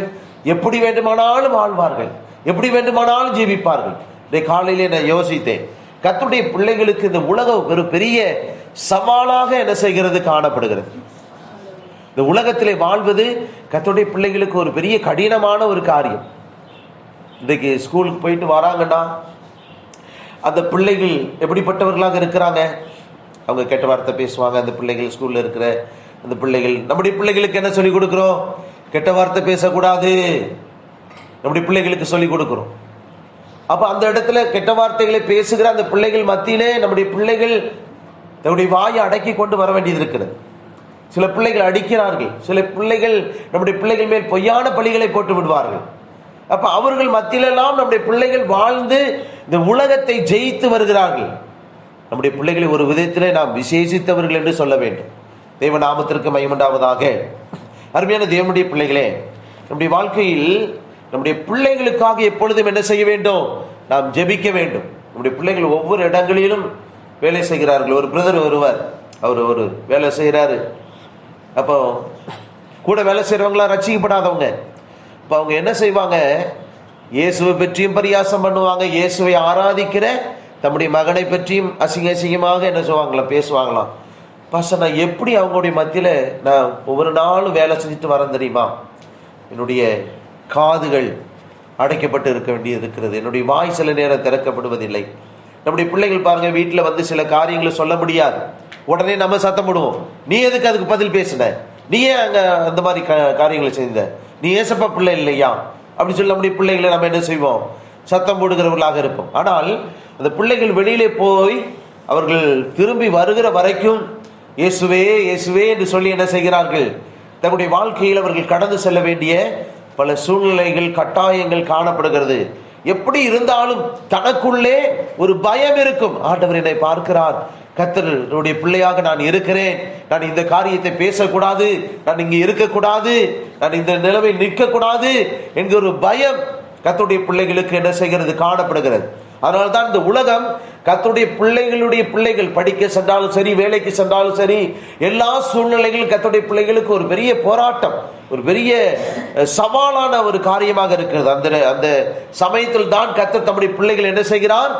எப்படி வேண்டுமானாலும் வாழ்வார்கள், எப்படி வேண்டுமானாலும் ஜீவிப்பார்கள். இந்த காலையிலே நான் யோசித்தேன், கர்த்தருடைய பிள்ளைகளுக்கு இந்த உலகம் ஒரு பெரிய சவாலாக என்ன செய்கிறது? காணப்படுகிறது. இந்த உலகத்திலே வாழ்வது கர்த்தருடைய பிள்ளைகளுக்கு ஒரு பெரிய கடினமான ஒரு காரியம். இன்றைக்கு ஸ்கூலுக்கு போயிட்டு வராங்கன்னா அந்த பிள்ளைகள் எப்படிப்பட்டவர்களாக இருக்கிறாங்க? அவங்க கெட்ட வார்த்தை பேசுவாங்க. அந்த பிள்ளைகள், ஸ்கூல்ல இருக்கிற அந்த பிள்ளைகள், நம்முடைய பிள்ளைகளுக்கு என்ன சொல்லிக் கொடுக்கிறோம்? கெட்ட வார்த்தை பேசக்கூடாது, நம்முடைய பிள்ளைகளுக்கு சொல்லிக் கொடுக்கிறோம். அப்ப அந்த இடத்துல கெட்ட வார்த்தைகளை பேசுகிற அந்த பிள்ளைகள் மத்தியிலே நம்முடைய பிள்ளைகள் தன்னுடைய வாயை அடக்கி கொண்டு வர வேண்டியது இருக்கிறது. சில பிள்ளைகள் அடிக்கிறார்கள், சில பிள்ளைகள் நம்முடைய பிள்ளைகள் மேல் பொய்யான பழிகளை போட்டு விடுவார்கள். அப்ப அவர்கள் மத்தியிலெல்லாம் நம்முடைய பிள்ளைகள் வாழ்ந்து இந்த உலகத்தை ஜெயித்து வருகிறார்கள். நம்முடைய பிள்ளைகளை ஒரு விதத்திலே நாம் விசேஷித்தவர்கள் என்று சொல்ல வேண்டும். தேவ நாமத்திற்கு மகிமையுண்டாவதாக. அருமையான தேவனுடைய பிள்ளைகளே, நம்முடைய வாழ்க்கையில் நம்முடைய பிள்ளைகளுக்காக எப்பொழுதும் என்ன செய்ய வேண்டும்? நாம் ஜெபிக்க வேண்டும். நம்முடைய பிள்ளைகள் ஒவ்வொரு இடங்களிலும் வேலை செய்கிறார்கள். ஒரு பிரதர் ஒருவர், அவர் ஒரு வேலை செய்கிறாரு. அப்போ கூட வேலை செய்கிறவங்களாம் ரட்சிக்கப்படாதவங்க. இப்போ அவங்க என்ன செய்வாங்க? இயேசுவை பற்றியும் பரியாசம் பண்ணுவாங்க. இயேசுவை ஆராதிக்கிற தம்முடைய மகனை பற்றியும் அசிங்கமாக என்ன செய்வாங்களாம்? பேசுவாங்களாம். பாஸ்டர், நான் எப்படி அவங்களுடைய மத்தியில் நான் ஒவ்வொரு நாளும் வேலை செஞ்சுட்டு வரேன் தெரியுமா? என்னுடைய காதுகள் அடைக்கப்பட்டு இருக்க வேண்டியது இருக்கிறது. என்னுடைய வாய் சில நேரம் திறக்கப்படுவதில்லை. நம்முடைய பிள்ளைகள் பாருங்க, வீட்டில் வந்து சில காரியங்களை சொல்ல முடியாது. உடனே நம்ம சத்தம் போடுவோம், நீ எதுக்கு அதுக்கு பதில் பேசின, நீ ஏன் அங்கே அந்த மாதிரி காரியங்களை செய்த, நீ ஏசப்பா பிள்ளை இல்லையா அப்படி சொல்லி நம்முடைய பிள்ளைகளை நம்ம என்ன செய்வோம்? சத்தம் போடுகிறவர்களாக இருப்போம். ஆனால் அந்த பிள்ளைகள் வெளியிலே போய் அவர்கள் திரும்பி வருகிற வரைக்கும் இயேசுவே இயேசுவே என்று சொல்லி என்ன செய்கிறார்கள்? தன்னுடைய வாழ்க்கையில் அவர்கள் கடந்து செல்ல வேண்டிய பல சூழ்நிலைகள், கட்டாயங்கள் காணப்படுகிறது. எப்படி இருந்தாலும் தனக்குள்ளே ஒரு பயம் இருக்கும். ஆண்டவர் என்னை பார்க்கிறார், கர்த்தருடைய பிள்ளையாக நான் இருக்கிறேன், நான் இந்த காரியத்தை பேசக்கூடாது, நான் இங்கே இருக்கக்கூடாது, நான் இந்த நிலைமையில் நிற்கக்கூடாது என்கிற ஒரு பயம் கர்த்தருடைய பிள்ளைகளுக்கு என்ன செய்கிறது? காணப்படுகிறது. அதனால்தான் இந்த உலகம் கர்த்தருடைய பிள்ளைகளுடைய பிள்ளைகள் படிக்க சென்றாலும் சரி, வேலைக்கு சென்றாலும் சரி, எல்லா சூழ்நிலைகளும் கர்த்தருடைய பிள்ளைகளுக்கு ஒரு பெரிய போராட்டம், ஒரு பெரிய சவாலான ஒரு காரியமாக இருக்கிறது. அந்த சமயத்தில் தான் கர்த்தர் தம்முடைய பிள்ளைகள் என்ன செய்கிறார்?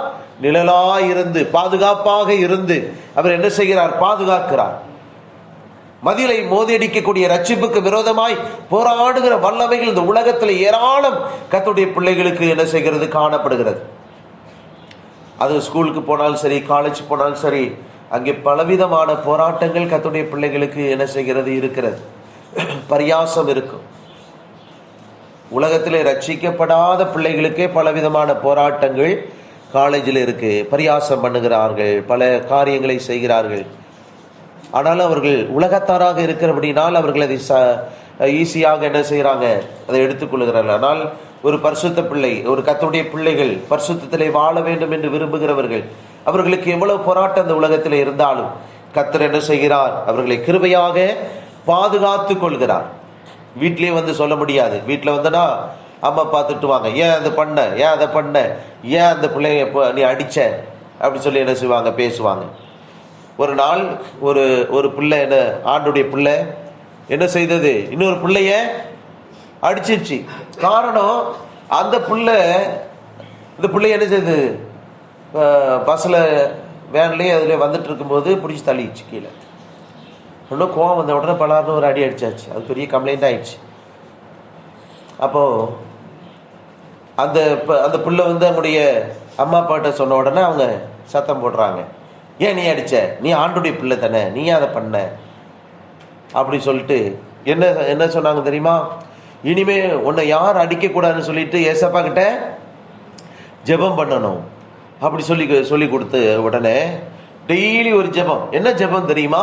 நிழலாய் இருந்து, பாதுகாப்பாக இருந்து அவர் என்ன செய்கிறார்? பாதுகாக்கிறார். மதிலை மோதியடிக்கக்கூடிய ரட்சிப்புக்கு விரோதமாய் போராடுகிற வல்லமைகள் இந்த உலகத்தில் ஏராளம் கர்த்தருடைய பிள்ளைகளுக்கு என்ன செய்கிறது? காணப்படுகிறது. அது ஸ்கூலுக்கு போனாலும் சரி, காலேஜ் போனாலும் சரி, அங்கே பலவிதமான போராட்டங்கள் கர்த்தருடைய பிள்ளைகளுக்கு என்ன செய்கிறது? இருக்கிறது. பரியாசம் இருக்கும். உலகத்திலே ரட்சிக்கப்படாத பிள்ளைகளுக்கே பலவிதமான போராட்டங்கள் காலேஜில் இருக்கு. பரியாசம் பண்ணுகிறார்கள், பல காரியங்களை செய்கிறார்கள். ஆனாலும் அவர்கள் உலகத்தாராக இருக்கிறபடினால் அவர்கள் அதை ஈஸியாக என்ன செய்கிறாங்க? அதை எடுத்துக்கொள்கிறார்கள். ஆனால் ஒரு பரிசுத்த பிள்ளை, ஒரு கர்த்தருடைய பிள்ளைகள் பரிசுத்தத்திலே வாழ வேண்டும் என்று விரும்புகிறவர்கள், அவர்களுக்கு எவ்வளவு போராட்டம் அந்த உலகத்தில் இருந்தாலும் கர்த்தர் என்ன செய்கிறார்? அவர்களை கிருபையாக பாதுகாத்து கொள்கிறார். வீட்லயே வந்து சொல்ல முடியாது. வீட்டில் வந்தனா அம்மா பார்த்துட்டு வாங்க, ஏன் அதை பண்ண, ஏன் அதை பண்ண, ஏன் அந்த பிள்ளைய நீ அடிச்ச அப்படி சொல்லி என்ன செய்வாங்க, பேசுவாங்க. ஒரு நாள் ஒரு பிள்ளை, என்ன ஆண்டுடைய பிள்ளை என்ன செய்தது, இன்னொரு பிள்ளைய அடிச்சிருச்சு. காரணம், அந்த பிள்ளை இந்த பிள்ளைய என்ன செய்யுது, பஸ்ஸில் வேன்லேயே அதில் வந்துட்டு இருக்கும்போது பிடிச்சி தள்ளிடுச்சு கீழே. இன்னும் கோவம் வந்த உடனே பலாருன்னு ஒரு அடி அடிச்சாச்சு. அது பெரிய கம்ப்ளைண்ட் ஆயிடுச்சு. அப்போது அந்த பிள்ளை வந்து அவங்களுடைய அம்மா அப்பாட்ட சொன்ன உடனே அவங்க சத்தம் போடுறாங்க, ஏன் நீ அடித்த, நீ ஆண்டுடைய பிள்ளை தானே, நீ அதை பண்ண அப்படி சொல்லிட்டு என்ன சொன்னாங்க தெரியுமா? இனிமே உன்னை யார் அடிக்கக்கூடாதுன்னு சொல்லிட்டு ஏசப்பா கிட்ட ஜெபம் பண்ணணும் அப்படி சொல்லி கொடுத்து உடனே டெய்லி ஒரு ஜெபம். என்ன ஜெபம் தெரியுமா?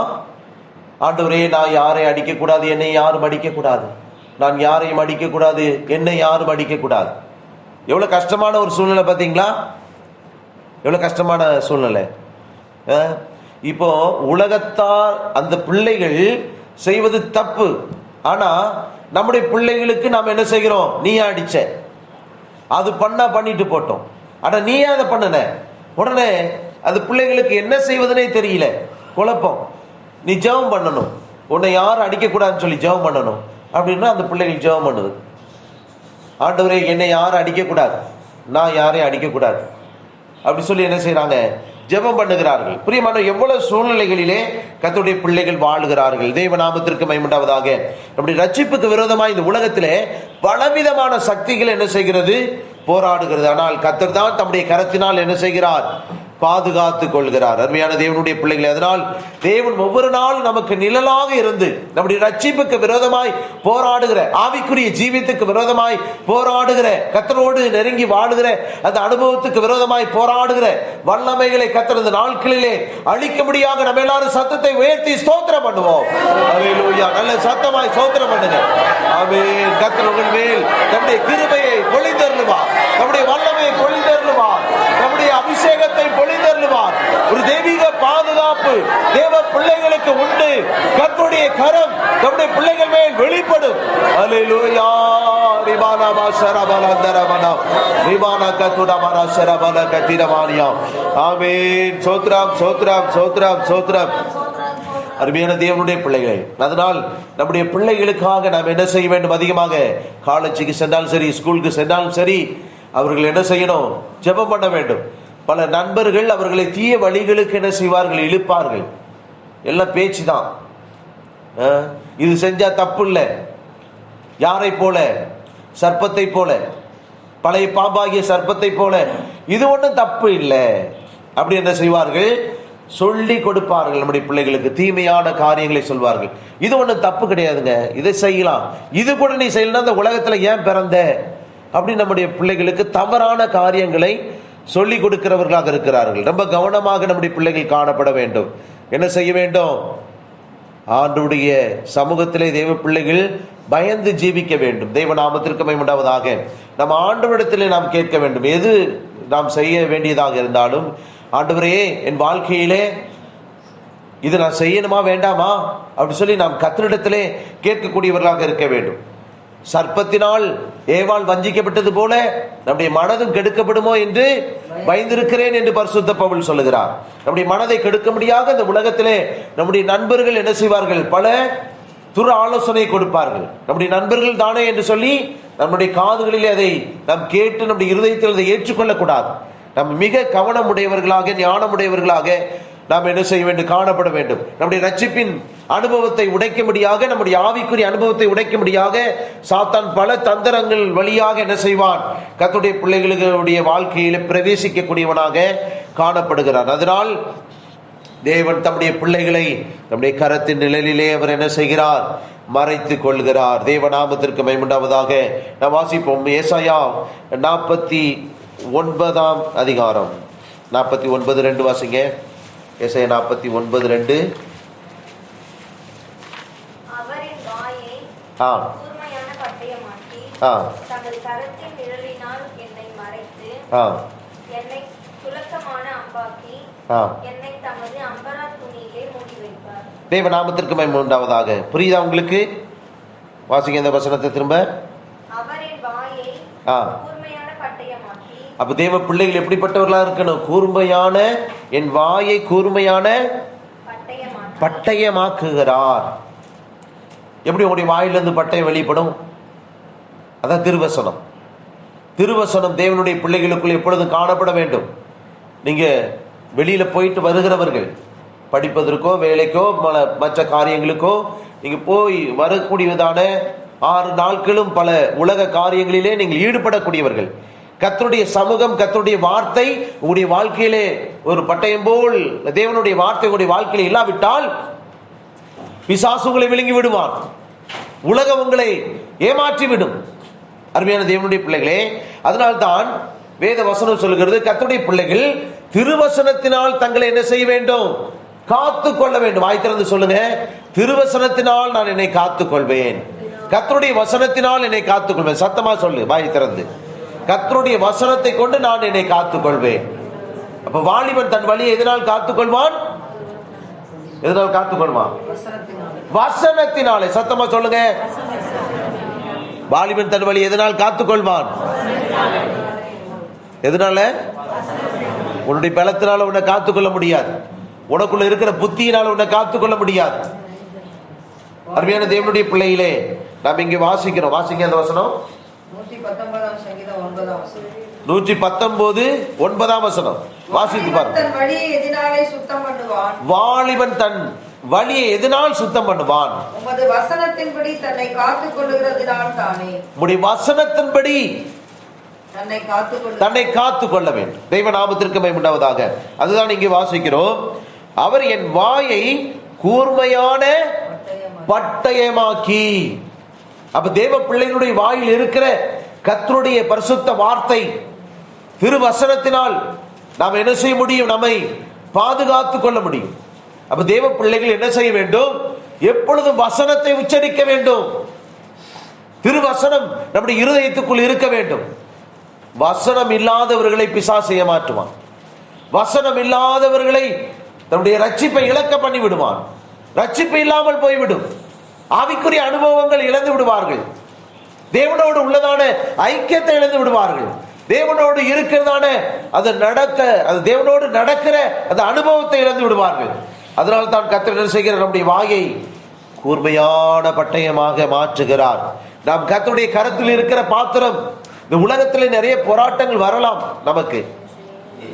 ஆண்டவரே, நான் யாரையும் அடிக்கக்கூடாது, என்னை யாரும் அடிக்கக்கூடாது, நான் யாரையும் அடிக்கக்கூடாது, என்னை யாரும் அடிக்கக்கூடாது. எவ்வளோ கஷ்டமான ஒரு சூழ்நிலை பார்த்தீங்களா? எவ்வளோ கஷ்டமான சூழ்நிலை. இப்போ உலகத்தார் அந்த பிள்ளைகள் செய்வது தப்பு. ஆனா நம்முடைய பிள்ளைகளுக்கு நாம் என்ன செய்கிறோம்? நீ அடிச்ச, அது பண்ணிட்டு போட்டோம், ஆனா நீ அதை பண்ணன உடனே அந்த பிள்ளைகளுக்கு என்ன செய்வதுனே தெரியல, குழப்பம். நீ ஜெபம் பண்ணணும், உன்னை யாரும் அடிக்கக்கூடாதுன்னு சொல்லி ஜெபம் பண்ணணும். அப்படின்னா அந்த பிள்ளைகள் ஜெபம் பண்ணுது, ஆண்டவரே என்னை யாரும் அடிக்கக்கூடாது, நான் யாரையும் அடிக்கக்கூடாது அப்படி சொல்லி என்ன செய்யறாங்க? ஜெபம் பண்ணுகிறார்கள். பிரியமான, எவ்வளவு சூழ்நிலைகளிலே கர்த்தருடைய பிள்ளைகள் வாழுகிறார்கள். தேவ நாமத்திற்கு மகிமை உண்டாவதாக. நம்முடைய ரட்சிப்புக்கு விரோதமாக இந்த உலகத்திலே பலவிதமான சக்திகள் என்ன செய்கிறது? போராடுகிறது. ஆனால் கர்த்தர் தான் தம்முடைய கரத்தினால் என்ன செய்கிறார்? பாதுகாத்துக் கொள்கிறார். அருமையான தேவனுடைய பிள்ளைகளை, அதனால் தேவன் ஒவ்வொரு நாளும் நமக்கு நிழலாக இருந்து நம்முடைய ரட்சிப்புக்கு விரோதமாய் போராடுகிற, ஆவிக்குரிய ஜீவியத்துக்கு விரோதமாய் போராடுகிற, கர்த்தரோடு நெருங்கி வாழுகிற அந்த அனுபவத்துக்கு விரோதமாய் போராடுகிற வல்லமைகளை கர்த்தர் இந்த நாட்களிலே அழிக்க முடியாத நம்ம எல்லாரும் சத்தத்தை உயர்த்தி ஸ்தோத்திரம் பண்ணுவோம். அல்லேலூயா. நல்ல சத்தமாய் ஸ்தோத்திரம் பண்ணுங்க. ஆமென். கர்த்தர் உங்கள் மேல் நம்முடைய கிருபையை பொழிந்தருளுவார், நம்முடைய வல்லமையை பொழிந்தருளுவார், நம்முடைய அபிஷேகத்தை பொழிந்தருளுவார். ஒரு தெய்வீக பாதுகாப்பு தேவ பிள்ளைகளுக்கு உண்டு. கர்த்தருடைய கரம் நம்முடைய பிள்ளைகள் மேல் வெளிப்படும். அல்லேலூயா. ரிபானா பாஷரபல தரபனா ரிபானா கதுடா மராஷரபல கதிரமானியா. ஆமென். சோத்ரம் சோத்ரம் சோத்ரம் சோத்ரம். அருமையான தேவனுடைய பிள்ளைகளை, அதனால் நம்முடைய பிள்ளைகளுக்காக நாம் என்ன செய்ய வேண்டும்? அதிகமாக காலேஜுக்கு சென்றாலும் சரி, ஸ்கூலுக்கு சென்றாலும் சரி, அவர்கள் என்ன செய்யணும்? ஜெபம் பண்ண வேண்டும். பல நண்பர்கள் அவர்களை தீய வழிகளுக்கு என்ன செய்வார்கள்? இழுப்பார்கள். எல்லாம் பேச்சு தான். இது செஞ்சா தப்பு இல்லை. யாரை போல? சர்ப்பத்தை போல, பழைய பாம்பாகிய சர்ப்பத்தை போல. இது ஒன்றும் தப்பு இல்லை அப்படி என்ன செய்வார்கள்? சொல்லி கொடுப்பார்கள். நம்முடைய பிள்ளைகளுக்கு தீமையான காரியங்களை சொல்வார்கள். இது ஒன்றும் தப்பு கிடையாதுங்க, இதை செய்யலாம், இது கூட நீ செய்யலாம், அந்த உலகத்துல ஏன் பிறந்த அப்படி நம்முடைய பிள்ளைகளுக்கு தவறான காரியங்களை சொல்லி கொடுக்கிறவர்களாக இருக்கிறார்கள். ரொம்ப கவனமாக நம்முடைய பிள்ளைகள் காணப்பட வேண்டும். என்ன செய்ய வேண்டும்? ஆண்டவருடைய சமூகத்திலே தேவ பிள்ளைகள் பயந்து ஜீவிக்க வேண்டும். தேவ நாமத்திற்கு மகிமை உண்டாவதாக. நம்ம ஆண்டவரிடத்திலே நாம் கேட்க வேண்டும். எது நாம் செய்ய வேண்டியதாக இருந்தாலும், ஆண்டவரே என் வாழ்க்கையிலே இது நான் செய்யணுமா வேண்டாமா அப்படி சொல்லி நாம் கர்த்தரிடத்திலே கேட்கக்கூடியவர்களாக இருக்க வேண்டும். சர்ப்பத்தினால் ஏவாள் வஞ்சிக்கப்பட்டது போல நம்முடைய மனதும் கெடுக்கப்படுமோ என்று பயந்திருக்கிறேன் என்று பரிசுத்த பவுல் சொல்லுகிறார். நம்முடைய மனதை கெடுக்க முடியாத இந்த உலகத்திலே நம்முடைய நண்பர்கள் என்ன செய்வார்கள்? பல துர ஆலோசனை கொடுப்பார்கள். நம்முடைய நண்பர்கள் தானே என்று சொல்லி நம்முடைய காதுகளிலே அதை நாம் கேட்டு நம்முடைய இருதயத்தில் அதை ஏற்றுக்கொள்ளக்கூடாது. நாம் மிக கவனமுடையவர்களாக, ஞானமுடையவர்களாக நாம் என்ன செய்ய வேண்டும்? காணப்பட வேண்டும். நம்முடைய ரட்சிப்பின் அனுபவத்தை உடைக்க முடியாக, நம்முடைய ஆவிக்குரிய அனுபவத்தை உடைக்க முடியாக சாத்தான் பல தந்திரங்கள் வழியாக என்ன செய்வான்? கர்த்தருடைய பிள்ளைகளுடைய வாழ்க்கையில பிரவேசிக்கக்கூடியவனாக காணப்படுகிறான். அதனால் தேவன் தம்முடைய பிள்ளைகளை நம்முடைய கரத்தின் நிழலிலே அவர் என்ன செய்கிறார்? மறைத்து கொள்கிறார். தேவ நாமத்திற்கு மகிமை உண்டாவதாக. நாம் வாசிப்போம். ஏசாயா 49 அதிகாரம் 49:2 வாசிங்க. ஏசாயா 49:2. அவரின் வாயை கூர்மையான பட்டயமாக்கி தமது கரத்தின் நிழலினால் என்னை மறைத்து என்னை சுலக்கமான அம்பாக்கி என்னை தமது அம்பரா துணியிலே மூடி வைத்தார். தேவ நாமத்திற்கு மகிமை உண்டாவதாக. புரியுதா உங்களுக்கு? வாசிங்க இந்த வசனத்தை திரும்ப. அவரின் வாயை கூர்மையான பட்டயமாக்கி. அப்ப தேவ பிள்ளைகள் எப்படிப்பட்டவர்களா இருக்கணும்? கூர்மையான, என் வாயை கூர்மையான பட்டயமாக்குகிறார். எப்படி உங்களுடைய வாயிலிருந்து பட்டயம் வெளிப்படும்? அதான் திருவசனம். திருவசனம் தேவனுடைய பிள்ளைகளுக்குள் எப்பொழுதும் காணப்பட வேண்டும். நீங்க வெளியில போயிட்டு வருகிறவர்கள், படிப்பதற்கோ வேலைக்கோ மற்ற காரியங்களுக்கோ நீங்க போய் வரக்கூடியதான 6 நாட்களும் பல உலக காரியங்களிலே நீங்கள் ஈடுபடக்கூடியவர்கள். கர்த்தருடைய சமூகம், கர்த்தருடைய வார்த்தை உங்களுடைய வாழ்க்கையிலே ஒரு பட்டயம் போல் தேவனுடைய வார்த்தை உங்களுடைய வாழ்க்கையில இல்லாவிட்டால் பிசாசு உங்களை விழுங்கி விடுவான். உலகம் உங்களை ஏமாற்றி விடும். அருமையான தேவனுடைய பிள்ளைகளே, அதனால்தான் வேத வசனம் சொல்லுகிறது, கர்த்தருடைய பிள்ளைகள் திருவசனத்தினால் தங்களை என்ன செய்ய வேண்டும்? காத்து கொள்ள வேண்டும். வாய் திறந்து சொல்லுங்க, திருவசனத்தினால் நான் என்னை காத்துக் கொள்வேன். கர்த்தருடைய வசனத்தினால் என்னை காத்துக் கொள்வேன். சத்தமா சொல்லு, வாய் திறந்து. கர்த்தருடைய வசனத்தை கொண்டு நான் என்னை காத்துக் கொள்வேன். அப்ப வாலிபன் தன் வழியை எதனால் காத்துக் கொள்வான்? எதனால் காத்துக் கொள்வான்? வசனத்தினாலே. சத்தமா சொல்லுங்க, வாலிபன் தன் வழி எதனால் காத்துக் கொள்வான்? எதனால? உன்னுடைய பலத்தினால உன்னை காத்துக்கொள்ள முடியாது. உனக்குள்ள இருக்கிற புத்தியினால உன்னை காத்துக்கொள்ள முடியாது. அருமையான தேவனுடைய பிள்ளையிலே நாம் இங்கே வாசிக்கிறோம். வாசிங்க அந்த வசனம். 119 வசனம் வாசித்து பாருங்க. வாலிபன் தன் வழியை எதனால் சுத்தம் பண்ணுவான்? உமது வசனத்தின்படி தன்னை காத்துக் கொள்ளுகிறதினால் தானே. உம்முடைய வசனத்தின்படி தன்னை காத்துக் கொள்ள வேண்டும். தெய்வ நாமத்திற்கு மகிமை உண்டாவதாக. அதுதான் இங்கே வாசிக்கிறோம். அவர் என் வாயை கூர்மையான பட்டயமாக்கி. அப்ப தேவ பிள்ளைகளுடைய வாயில் இருக்கிற கர்த்தருடைய பரிசுத்த வார்த்தை, திருவசனத்தினால் நாம் என்ன செய்ய முடியும்? நம்மை பாதுகாத்துக் கொள்ள முடியும். அப்ப தேவ பிள்ளைகள் என்ன செய்ய வேண்டும்? எப்பொழுதும் வசனத்தை உச்சரிக்க வேண்டும். திருவசனம் நம்முடைய இருதயத்துக்குள் இருக்க வேண்டும். வசனம் இல்லாதவர்களை பிசாசு ஏமாற்றுவான். வசனம் இல்லாதவர்களை நம்முடைய ரட்சிப்பை இழக்க பண்ணி விடுவான். ரட்சிப்பு இல்லாமல் போய்விடும். ஆவிக்குரிய அனுபவங்கள் இழந்து விடுவார்கள். தேவனோடு உள்ளதான ஐக்கியத்தை இழந்து விடுவார்கள். தேவனோடு இருக்கிறதான அது தேவனோடு நடக்கிற அந்த அனுபவத்தை இழந்து விடுவார்கள். அதனால் தான் கர்த்தர் என்ன செய்கிறார்? நம்முடைய வாயை கூர்மையான பட்டயமாக மாற்றுகிறார். நாம் கர்த்தருடைய கரத்தில் இருக்கிற பாத்திரம். இந்த உலகத்தில் நிறைய போராட்டங்கள் வரலாம். நமக்கு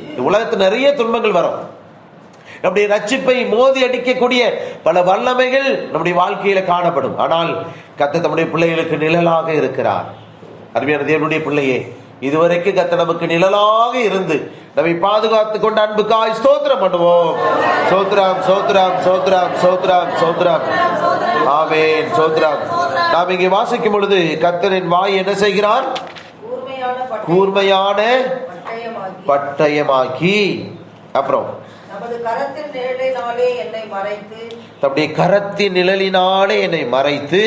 இந்த உலகத்தில் நிறைய துன்பங்கள் வரும். நம்முடைய ரட்சிப்பை மோதி அடிக்கக்கூடிய பல வல்லமைகள் நம்முடைய வாழ்க்கையில காணப்படும். ஆனால் கர்த்தர் நம்முடைய பிள்ளைகளுக்கு நிழலாக இருக்கிறார். அருமையான தேவனுடைய பிள்ளையே, இதுவரைக்கும் கர்த்தர் நமக்கு நிழலாக இருந்து நம்மை பாதுகாத்துக் கொண்ட அன்புக்காய் ஸ்தோத்திரம் பண்ணுவோம். சோத்ராம் சோத்ராம் சோத்ராம் சோத்ராம் சோத்ராம். ஆமென். சோத்ராம். நாம் இங்கே வாசிக்கும் பொழுது கர்த்தரின் வாய் என்ன செய்கிறார்? கூர்மையான பட்டயமாக்கி. அப்புறம் தம்முடைய கரத்தின் நிழலினாலே என்னை மறைத்து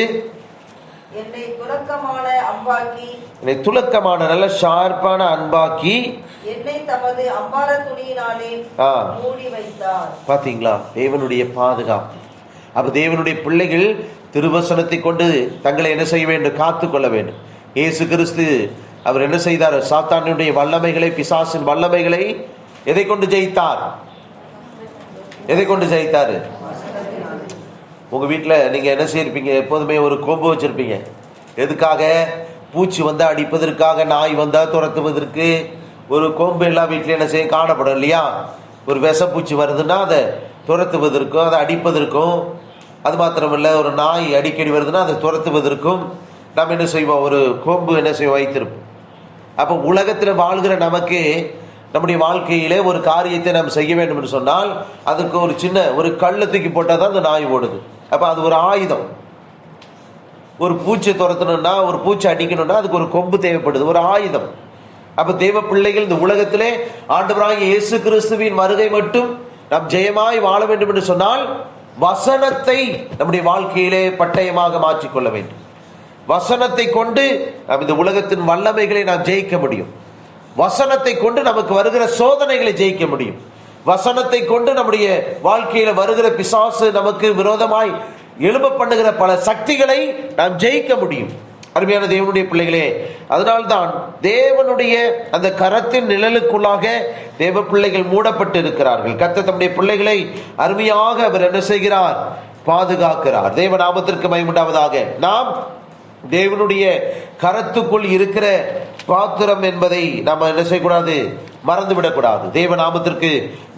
என்னை துலக்கமான நல்ல ஷார்ப்பான அன்பாக்கி என்னை தமது அம்பார துணியினாலே மூடி வைத்தார். பாத்தீங்களா? தேவனுடைய பாதுகாப்பு. அப்ப தேவனுடைய பிள்ளைகள் திருவசனத்தை கொண்டு தங்களை என்ன செய்ய வேண்டும்? காத்துக் கொள்ள வேண்டும். இயேசு கிறிஸ்து அவர் என்ன செய்தார்? சாத்தானுடைய வல்லமைகளை, பிசாசின் வல்லமைகளை எதை கொண்டு ஜெயித்தார்? எதை கொண்டு ஜெயித்தாரு? உங்க வீட்டில் நீங்க என்ன செய்யிருப்பீங்க? எப்போதுமே ஒரு கொம்பு வச்சிருப்பீங்க. எதுக்காக? பூச்சி வந்தா அடிப்பதற்காக, நாய் வந்தா துரத்துவதற்கு ஒரு கொம்பு எல்லா வீட்லையும் என்ன செய்ய காணப்படும் இல்லையா? ஒரு விஷப்பூச்சி வருதுன்னா அதை துரத்துவதற்கும் அதை அடிப்பதற்கும், அது மாத்திரமில்லை ஒரு நாய் அடிக்கடி வருதுன்னா அதை துரத்துவதற்கும் நம்ம என்ன செய்வோம்? ஒரு கொம்பு என்ன செய்வோம்? வைத்திருப்போம். அப்போ உலகத்தில் வாழ்கிற நமக்கு நம்முடைய வாழ்க்கையிலே ஒரு காரியத்தை நாம் செய்ய வேண்டும் என்று சொன்னால் அதுக்கு ஒரு சின்ன ஒரு கல்லை தூக்கி போட்டால் தான் அந்த நாய் ஓடுது. அப்போ அது ஒரு ஆயுதம். ஒரு பூச்சி துரத்தணும்னா, ஒரு பூச்சி அடிக்கணும்னா அதுக்கு ஒரு கொம்பு தேவைப்படுது, ஒரு ஆயுதம். அப்போ தேவ பிள்ளைகள் இந்த உலகத்திலே ஆண்டவராகிய இயேசு கிறிஸ்துவின் வருகை மட்டும் நாம் ஜெயமாய் வாழ வேண்டும் என்று சொன்னால் வசனத்தை நம்முடைய வாழ்க்கையிலே பட்டயமாக மாற்றிக்கொள்ள வேண்டும். வசனத்தை கொண்டு நாம் இந்த உலகத்தின் வல்லமைகளை நாம் ஜெயிக்க முடியும். வசனத்தை கொண்டு நமக்கு வருகிற சோதனைகளை ஜெயிக்க முடியும். வசனத்தை கொண்டு நம்முடைய வாழ்க்கையில வருகிற பிசாசு நமக்கு விரோதமாய் எழும்ப பண்ணுகிற பல சக்திகளை நாம் ஜெயிக்க முடியும். அருமையான தேவனுடைய பிள்ளைகளே, அதனால்தான் தேவனுடைய அந்த கரத்தின் நிழலுக்குள்ளாக தேவ பிள்ளைகள் மூடப்பட்டு இருக்கிறார்கள். கர்த்தர் தம்முடைய பிள்ளைகளை அருமையாக அவர் என்ன செய்கிறார்? பாதுகாக்கிறார். தேவ நாமத்திற்கு மகிமை உண்டாவதாக. நாம் தேவனுடைய கரத்துக்குள் இருக்கிற பாத்திரம் என்பதை நாம் என்ன செய்யக்கூடாது? மறந்துவிடக்கூடாது. தேவ நாமத்திற்கு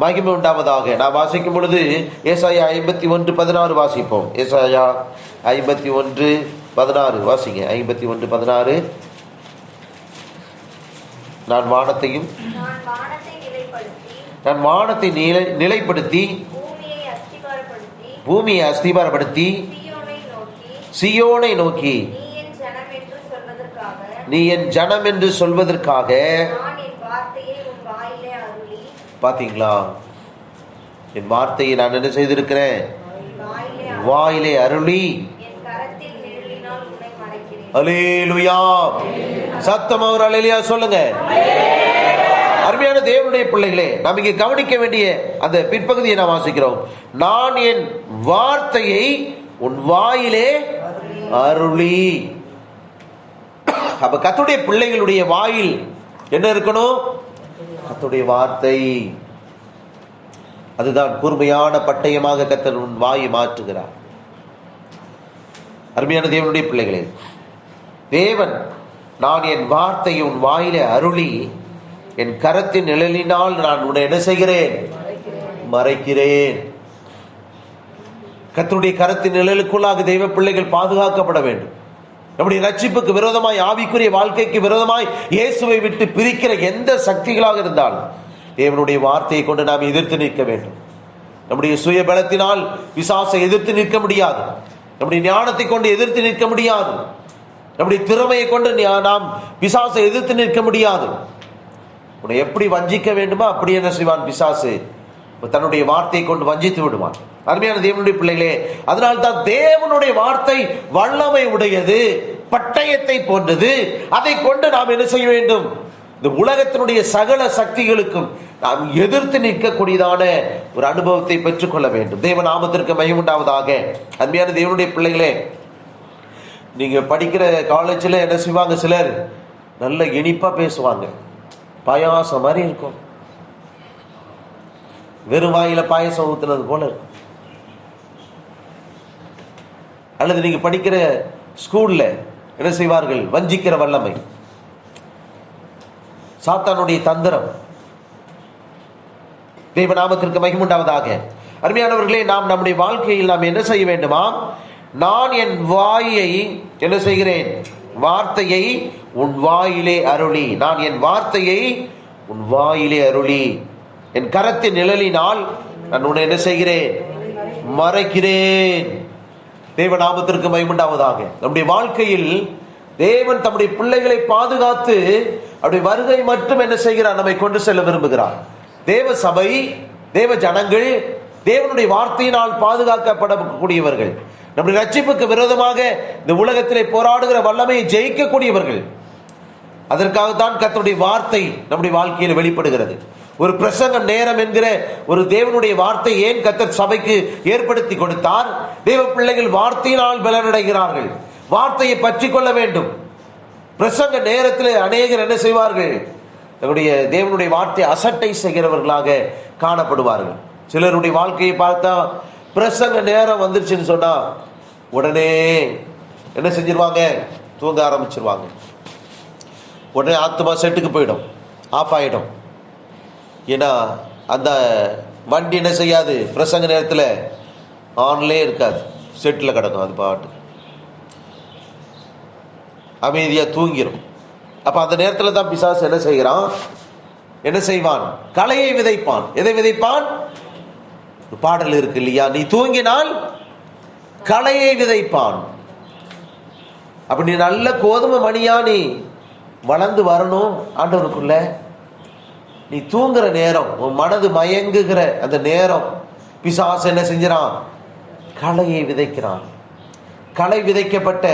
மகிமை உண்டாவதாக. நாம் வாசிக்கும் பொழுது ஏசாயா 51:16 வாசிப்போம். ஏசாயா 51:16 வாசிங்க. 51:16. நான் வானத்தை நிலைப்படுத்தி பூமியை அஸ்திபாரப்படுத்தி சீயோனை நோக்கி நீ என் ஜனம் என்று சொல்வதற்காக. பாத்தீங்களா? என் வார்த்தையை நான் என்ன செய்திருக்கிறேன்? வாயிலே அருளி. அல்லேலூயா. சத்தமா ஒரு அல்லேலூயா சொல்லுங்க. அருமையான தேவனுடைய பிள்ளைகளே, நாம் இங்கே கவனிக்க வேண்டிய அந்த பிற்பகுதியை நாம் வாசிக்கிறோம். நான் என் வார்த்தையை உன் வாயிலே அருளி. அப்ப கர்த்தருடைய பிள்ளைகளுடைய வாயில் என்ன இருக்கணும்? கர்த்தருடைய வார்த்தை. அதுதான் கூர்மையான பட்டயமாக கர்த்தர் உன் வாயை மாற்றுகிறார். அருமையான தேவனுடைய பிள்ளைகளே, தேவன் நான் என் வார்த்தையை உன் வாயிலே அருளி என் கரத்தின் நிழலினால் நான் உன்னை என்ன செய்கிறேன்? மறைக்கிறேன். கர்த்தருடைய கரத்தின் நிழலுக்குள்ளாக தெய்வ பிள்ளைகள் பாதுகாக்கப்பட வேண்டும். நம்முடைய ரட்சிப்புக்கு விரோதமாய், ஆவிக்குரிய வாழ்க்கைக்கு விரோதமாய் இயேசுவை விட்டு பிரிக்கிற எந்த சக்திகளாக இருந்தாலும் தேவனுடைய வார்த்தையை கொண்டு நாம் எதிர்த்து நிற்க வேண்டும். நம்முடைய சுய பலத்தினால் பிசாசை எதிர்த்து நிற்க முடியாது. நம்முடைய ஞானத்தை கொண்டு எதிர்த்து நிற்க முடியாது. நம்முடைய திறமையை கொண்டு நாம் பிசாசை எதிர்த்து நிற்க முடியாது. உன்னை எப்படி வஞ்சிக்க வேண்டுமோ அப்படி என்ன செய்வான் பிசாசு? தன்னுடைய வார்த்தையை கொண்டு வஞ்சித்து விடுவான். அருமையான தேவனுடைய பிள்ளைகளே, அதனால்தான் தேவனுடைய வார்த்தை வல்லமை உடையது, பட்டயத்தை போன்றது. அதை கொண்டு நாம் என்ன செய்ய வேண்டும்? இந்த உலகத்தினுடைய சகல சக்திகளுக்கும் நாம் எதிர்த்து நிற்கக்கூடியதான ஒரு அனுபவத்தை பெற்றுக்கொள்ள வேண்டும். தேவ நாமத்திற்கு மகிமை உண்டாவதாக. அருமையான தேவனுடைய பிள்ளைகளே, நீங்க படிக்கிற காலேஜில் என்ன செய்வாங்க? சிலர் நல்ல இனிப்பா பேசுவாங்க, பாயாசம் மாதிரி இருக்கும். வெறும் வாயில பாயசம் ஊத்துனது போல இருக்கும். அல்லது நீங்க படிக்கிற ஸ்கூல்ல என்ன செய்வார்கள்? வஞ்சிக்கிற வல்லமை, சாத்தானுடைய தந்திரம். தேவ நாமத்திற்கு மகிமை உண்டாவதாக. அருமையானவர்களே, நாம் நம்முடைய வாழ்க்கையில் நாம் என்ன செய்ய வேண்டுமா? நான் என் வாயை என்ன செய்கிறேன்? வார்த்தையை உன் வாயிலே அருளி. நான் என் வார்த்தையை உன் வாயிலே அருளி என் கரத்தின் நிழலினால் நான் உன்னை என்ன செய்கிறேன்? மறைக்கிறேன். தேவ நாமத்திற்கு மகிமை உண்டாவதாக. நம்முடைய வாழ்க்கையில் தேவன் தம்முடைய பிள்ளைகளை பாதுகாத்து அவருடைய வருகை மட்டும் என்ன செய்கிறார்? நம்மை கொண்டு செல்ல விரும்புகிறார். தேவ சபை, தேவ ஜனங்கள் தேவனுடைய வார்த்தையினால் பாதுகாக்கப்படக்கூடியவர்கள். நம்முடைய ரட்சிப்புக்கு விரோதமாக இந்த உலகத்திலே போராடுகிற வல்லமையை ஜெயிக்கக்கூடியவர்கள். அதற்காகத்தான் கர்த்தருடைய வார்த்தை நம்முடைய வாழ்க்கையில் வெளிப்படுகிறது. ஒரு பிரசங்க நேரம் என்கிற ஒரு தேவனுடைய வார்த்தை ஏன் கர்த்தர் சபைக்கு ஏற்படுத்தி கொடுத்தார்? தேவ பிள்ளைகள் வார்த்தையினால் பலனடைகிறார்கள். வார்த்தையை பற்றி கொள்ள வேண்டும். பிரசங்க நேரத்தில் அநேகர் என்ன செய்வார்கள்? தன்னுடைய தேவனுடைய வார்த்தையை அசட்டை செய்கிறவர்களாக காணப்படுவார்கள். சிலருடைய வாழ்க்கையை பார்த்தா பிரசங்க நேரம் வந்துருச்சுன்னு சொன்னா உடனே என்ன செஞ்சிருவாங்க? தூங்க ஆரம்பிச்சிருவாங்க. உடனே ஆத்மா செட்டுக்கு போயிடும், ஆஃப் ஆகிடும். ஏன்னா அந்த வண்டி என்ன செய்யாது? பிரசங்க நேரத்தில் ஆன்லே இருக்காது, செட்டில் கிடக்கும். அது பாட்டு அமைதியாக தூங்கிடும். அப்போ அந்த நேரத்தில் தான் பிசாசு என்ன செய்கிறான்? என்ன செய்வான்? களையை விதைப்பான். எதை விதைப்பான்? பாடல் இருக்கு இல்லையா? நீ தூங்கினால் களையை விதைப்பான். அப்ப நீ நல்ல கோதுமை மணியா நீ வளர்ந்து வரணும் ஆண்டவருக்குள்ள. நீ தூங்குற நேரம், உன் மனது மயங்குகிற அந்த நேரம் பிசாசு என்ன செஞ்சான்? களையை விதைக்கிறான். களை விதைக்கப்பட்ட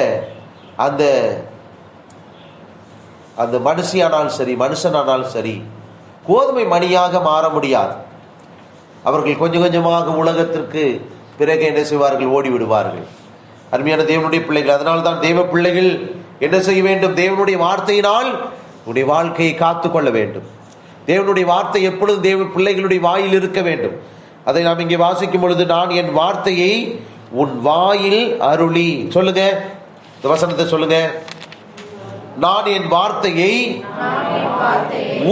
அந்த மனுஷியானாலும் சரி, மனுஷனானாலும் சரி, கோதுமை மணியாக மாற முடியாது. அவர்கள் கொஞ்சம் கொஞ்சமாக உலகத்திற்கு பிறகு என்ன செய்வார்கள்? ஓடி விடுவார்கள். அருமையான தேவனுடைய பிள்ளைகள், அதனால்தான் தேவ பிள்ளைகள் என்ன செய்ய வேண்டும்? தேவனுடைய வார்த்தையினால் உடைய வாழ்க்கையை காத்து கொள்ள வேண்டும். தேவனுடைய வார்த்தை எப்பொழுதும் தேவ பிள்ளைகளுடைய வாயில் இருக்க வேண்டும். அதை நாம் இங்கே வாசிக்கும் பொழுது, நான் என் வார்த்தையை உன் வாயில் அருளி, சொல்லுங்க இந்த வசனத்தை சொல்லுங்க, நான் என் வார்த்தையை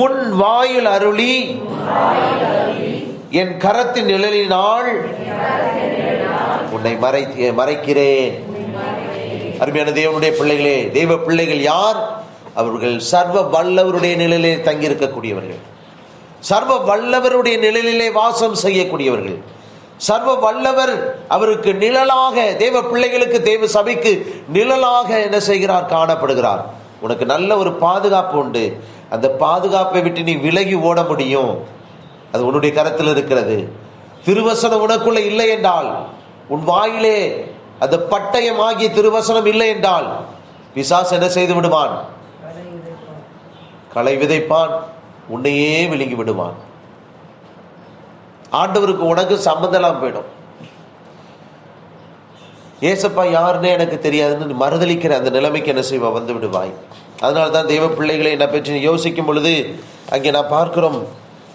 உன் வாயில் அருளி என் கரத்தின் நிழலினால் உன்னை மறைக்கிறேன். அருமையான தேவனுடைய பிள்ளைகளே, தேவ பிள்ளைகள் யார்? அவர்கள் சர்வ வல்லவருடைய நிழலிலே தங்கியிருக்கக்கூடியவர்கள், சர்வ வல்லவருடைய நிழலிலே வாசம் செய்யக்கூடியவர்கள். சர்வ வல்லவர் அவருக்கு நிழலாக, தேவ பிள்ளைகளுக்கு, தேவ சபைக்கு நிழலாக என்ன செய்கிறார்? காணப்படுகிறார். உனக்கு நல்ல ஒரு பாதுகாப்பு உண்டு. அந்த பாதுகாப்பை விட்டு நீ விலகி ஓட முடியும். அது உன்னுடைய கரத்தில் இருக்கிறது. திருவசனம் உனக்குள்ள இல்லை என்றால், உன் வாயிலே அந்த பட்டயம் ஆகிய திருவசனம் இல்லை என்றால், பிசாசு என்ன செய்து விடுவான்? களை விதைப்பான், உன்னையே விழுங்கி விடுவான். ஆண்டவருக்கு உனக்கு சம்பந்தம் போயிடும். ஏசப்பா யாருன்னே எனக்கு தெரியாதுன்னு மறுதளிக்கிற அந்த நிலைமைக்கு என்ன செய்வா? வந்து விடுவாய். அதனால்தான் தெய்வ பிள்ளைகளை என்னை பற்றி யோசிக்கும் பொழுது அங்கே நான் பார்க்கிறோம்,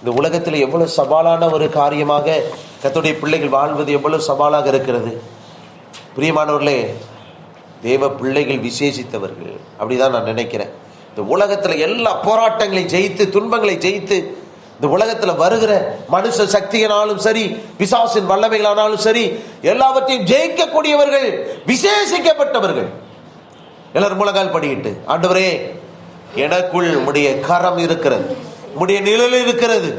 இந்த உலகத்தில் எவ்வளவு சவாலான ஒரு காரியமாக கர்த்தருடைய பிள்ளைகள் வாழ்வது எவ்வளவு சவாலாக இருக்கிறது. பிரியமானவர்களே, தேவ பிள்ளைகள் விசேஷித்தவர்கள், அப்படிதான் நான் நினைக்கிறேன். இந்த உலகத்தில் எல்லா போராட்டங்களையும் ஜெயித்து, துன்பங்களை ஜெயித்து, இந்த உலகத்தில் வருகிற மனுஷ சக்தியினாலும் சரி, பிசாசின் வல்லமைகளானாலும் சரி, எல்லாவற்றையும் ஜெயிக்கக்கூடியவர்கள், விசேஷிக்கப்பட்டவர்கள். எல்லாரும் முழங்கால் படிக்கிட்டு, ஆண்டவரே எனக்குள் உம்முடைய கரம் இருக்கிறது, உம்முடைய நிழல் இருக்கிறது,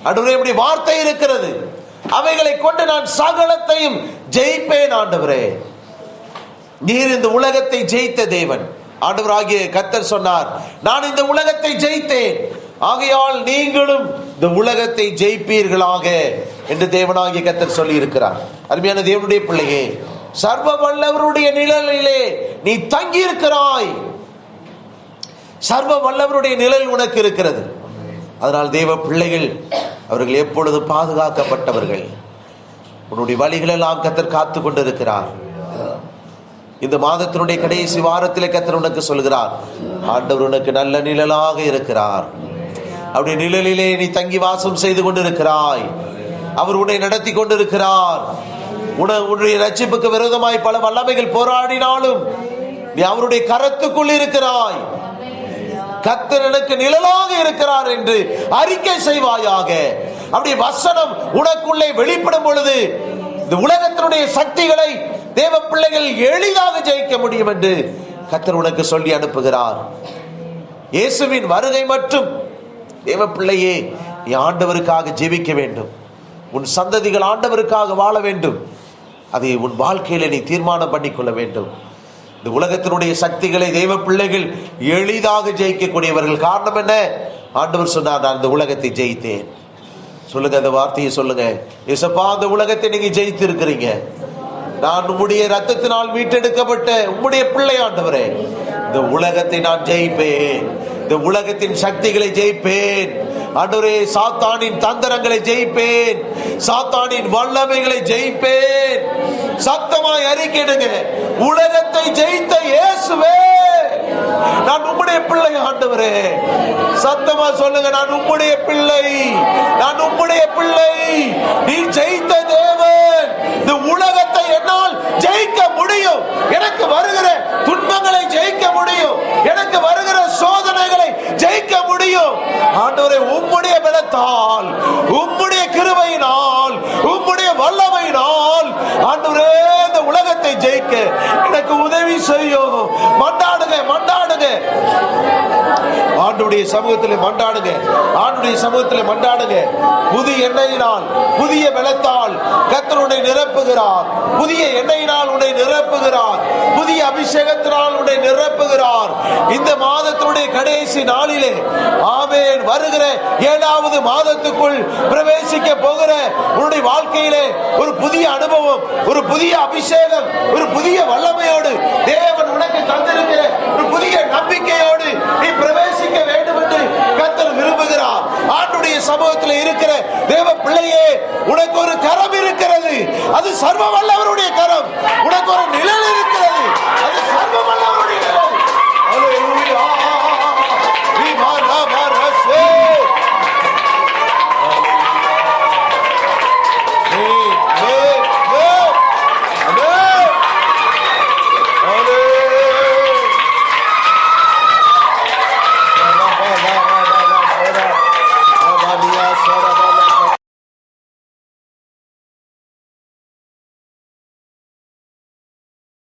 ஆண்டவரே உம்முடைய வார்த்தை இருக்கிறது, அவைகளை கொண்டு நான் சகலத்தையும் ஜெயிப்பேன். ஆண்டவரே, நீர் இந்த உலகத்தை ஜெயித்த தேவன். ஆண்டவராகிய கர்த்தர் சொன்னார், நான் இந்த உலகத்தை ஜெயித்தேன், ஆகையால் நீங்களும் இந்த உலகத்தை ஜெயிப்பீர்களாக என்று தேவனாகிய கர்த்தர் சொல்லி இருக்கிறார். அருமையான தேவனுடைய பிள்ளையே, சர்வ வல்லவருடைய நிழலிலே நீ தங்கி இருக்கிறாய். சர்வ வல்லவருடைய நிழல் உனக்கு இருக்கிறது. அதனால் தேவ பிள்ளைகள் அவர்கள் எப்பொழுதும் பாதுகாக்கப்பட்டவர்கள். உன்னுடைய வழிகளெல்லாம் கர்த்தர் காத்து கொண்டிருக்கிறார். இந்த மாதத்தினுடைய கடைசி வாரத்திலே கர்த்தர் உனக்கு சொல்கிறார், ஆண்டவர் உனக்கு நல்ல நிழலாக இருக்கிறார். அவருடைய நிழலிலே நீ தங்கி வாசம் செய்து கொண்டிருக்கிறாய். அவர் உன்னை நடத்தி கொண்டிருக்கிறார். உன்னுடைய ரட்சிப்புக்கு விரோதமாய் பல வல்லமைகள் போராடினாலும் நீ அவருடைய கரத்துக்குள் இருக்கிறாய். கர்த்தர் எனக்கு நிழலாக இருக்கிறார் என்று அறிக்கை செய்வாயாக. அப்படி வசனம் உனக்குள்ளே வெளிப்படும் பொழுது இந்த உலகத்தினுடைய சக்திகளை தேவ பிள்ளைகள் எளிதாக ஜெயிக்க முடியும் என்று கர்த்தர் உனக்கு சொல்லி அனுப்புகிறார். இயேசுவின் வருகை மற்றும் தேவ பிள்ளையே, நீ ஆண்டவருக்காக ஜெபிக்க வேண்டும். உன் சந்ததிகள் ஆண்டவருக்காக வாழ வேண்டும். அதை உன் வாழ்க்கையில நீ தீர்மானம் பண்ணிக்கொள்ள வேண்டும். இந்த உலகத்தினுடைய சக்திகளை தெய்வ பிள்ளைகள் எளிதாக ஜெயிக்கக்கூடியவர்கள். காரணம் என்ன? ஆண்டவர் சொன்னார், நான் இந்த உலகத்தை ஜெயித்தேன். சொல்லுங்க, அந்த வார்த்தையை சொல்லுங்க. இயேசப்பா, அந்த உலகத்தை நீங்க ஜெயித்து இருக்கிறீங்க. நான் உம்முடைய ரத்தத்தினால் மீட்டெடுக்கப்பட்ட உம்முடைய பிள்ளை. ஆண்டவரே, இந்த உலகத்தை நான் ஜெயிப்பேன். இந்த உலகத்தின் சக்திகளை ஜெயிப்பேன். ஆண்டவரே, சாத்தானின் தந்திரங்களை ஜெயிப்பேன். சாத்தானின் வல்லமைகளை ஜெயிப்பேன். சத்தமாய் அறிக்கையிடுங்க, உலகத்தை ஜெயித்த இயேசுவே, நான் உம்முடைய பிள்ளை. ஆண்டவரே, சத்தமா சொல்லுங்க, நான் உம்முடைய பிள்ளை, நான் உம்முடைய பிள்ளை. நீ ஜெயித்த தேவன். இந்த உலகத்தை என்னால் ஜெயிக்க முடியும். எனக்கு வருகிற துன்பங்களை ஜெயிக்க முடியும். எனக்கு வருகிற சோதனைகளை ஜெயிக்க முடியும். ஆண்டவரே, உம்முடைய பலத்தால், உம்முடைய கிருபையினால், உம்முடைய வல்லமையினால் ஆண்டவரே, இந்த உலகத்தை ஜெயிக்க எனக்கு உதவி செய்யும். மண்டாடுங்க, மண்டாடுங்க, ஆண்டுடைய சமூகத்தில் மண்டாடுங்க, ஆண்டுடைய சமூகத்தில் மண்டாடுங்க. புதிய எண்ணெயினால், புதிய பலத்தால் கர்த்தர் உன்னை நிரப்புகிறார். புதிய எண்ணெயினால் உன்னை நிரப்புகிறார். புதிய அபிஷேகத்தினால் உன்னை நிரப்புகிறார். இந்த மாதத்தினுடைய கடைசி நாளிலே, ஆமென், வருகிற 7வது மாதத்துக்குள் பிரவேசிக்க போகிற உன்னுடைய வாழ்க்கையிலே ஒரு புதிய அனுபவம், ஒரு புதிய அபிஷேகம், ஒரு புதிய வல்லமையோடு தேவன் உனக்கு தந்திருக்கிற ஒரு புதிய நம்பிக்கையோடு நீ பிரவேசிக்க வேண்டும் என்று கர்த்தர் விரும்புகிறார். ஆண்டுடைய சமூகத்தில் இருக்கிற தேவ பிள்ளையே, உனக்கு அது சர்வ வல்லவருடைய கரம்.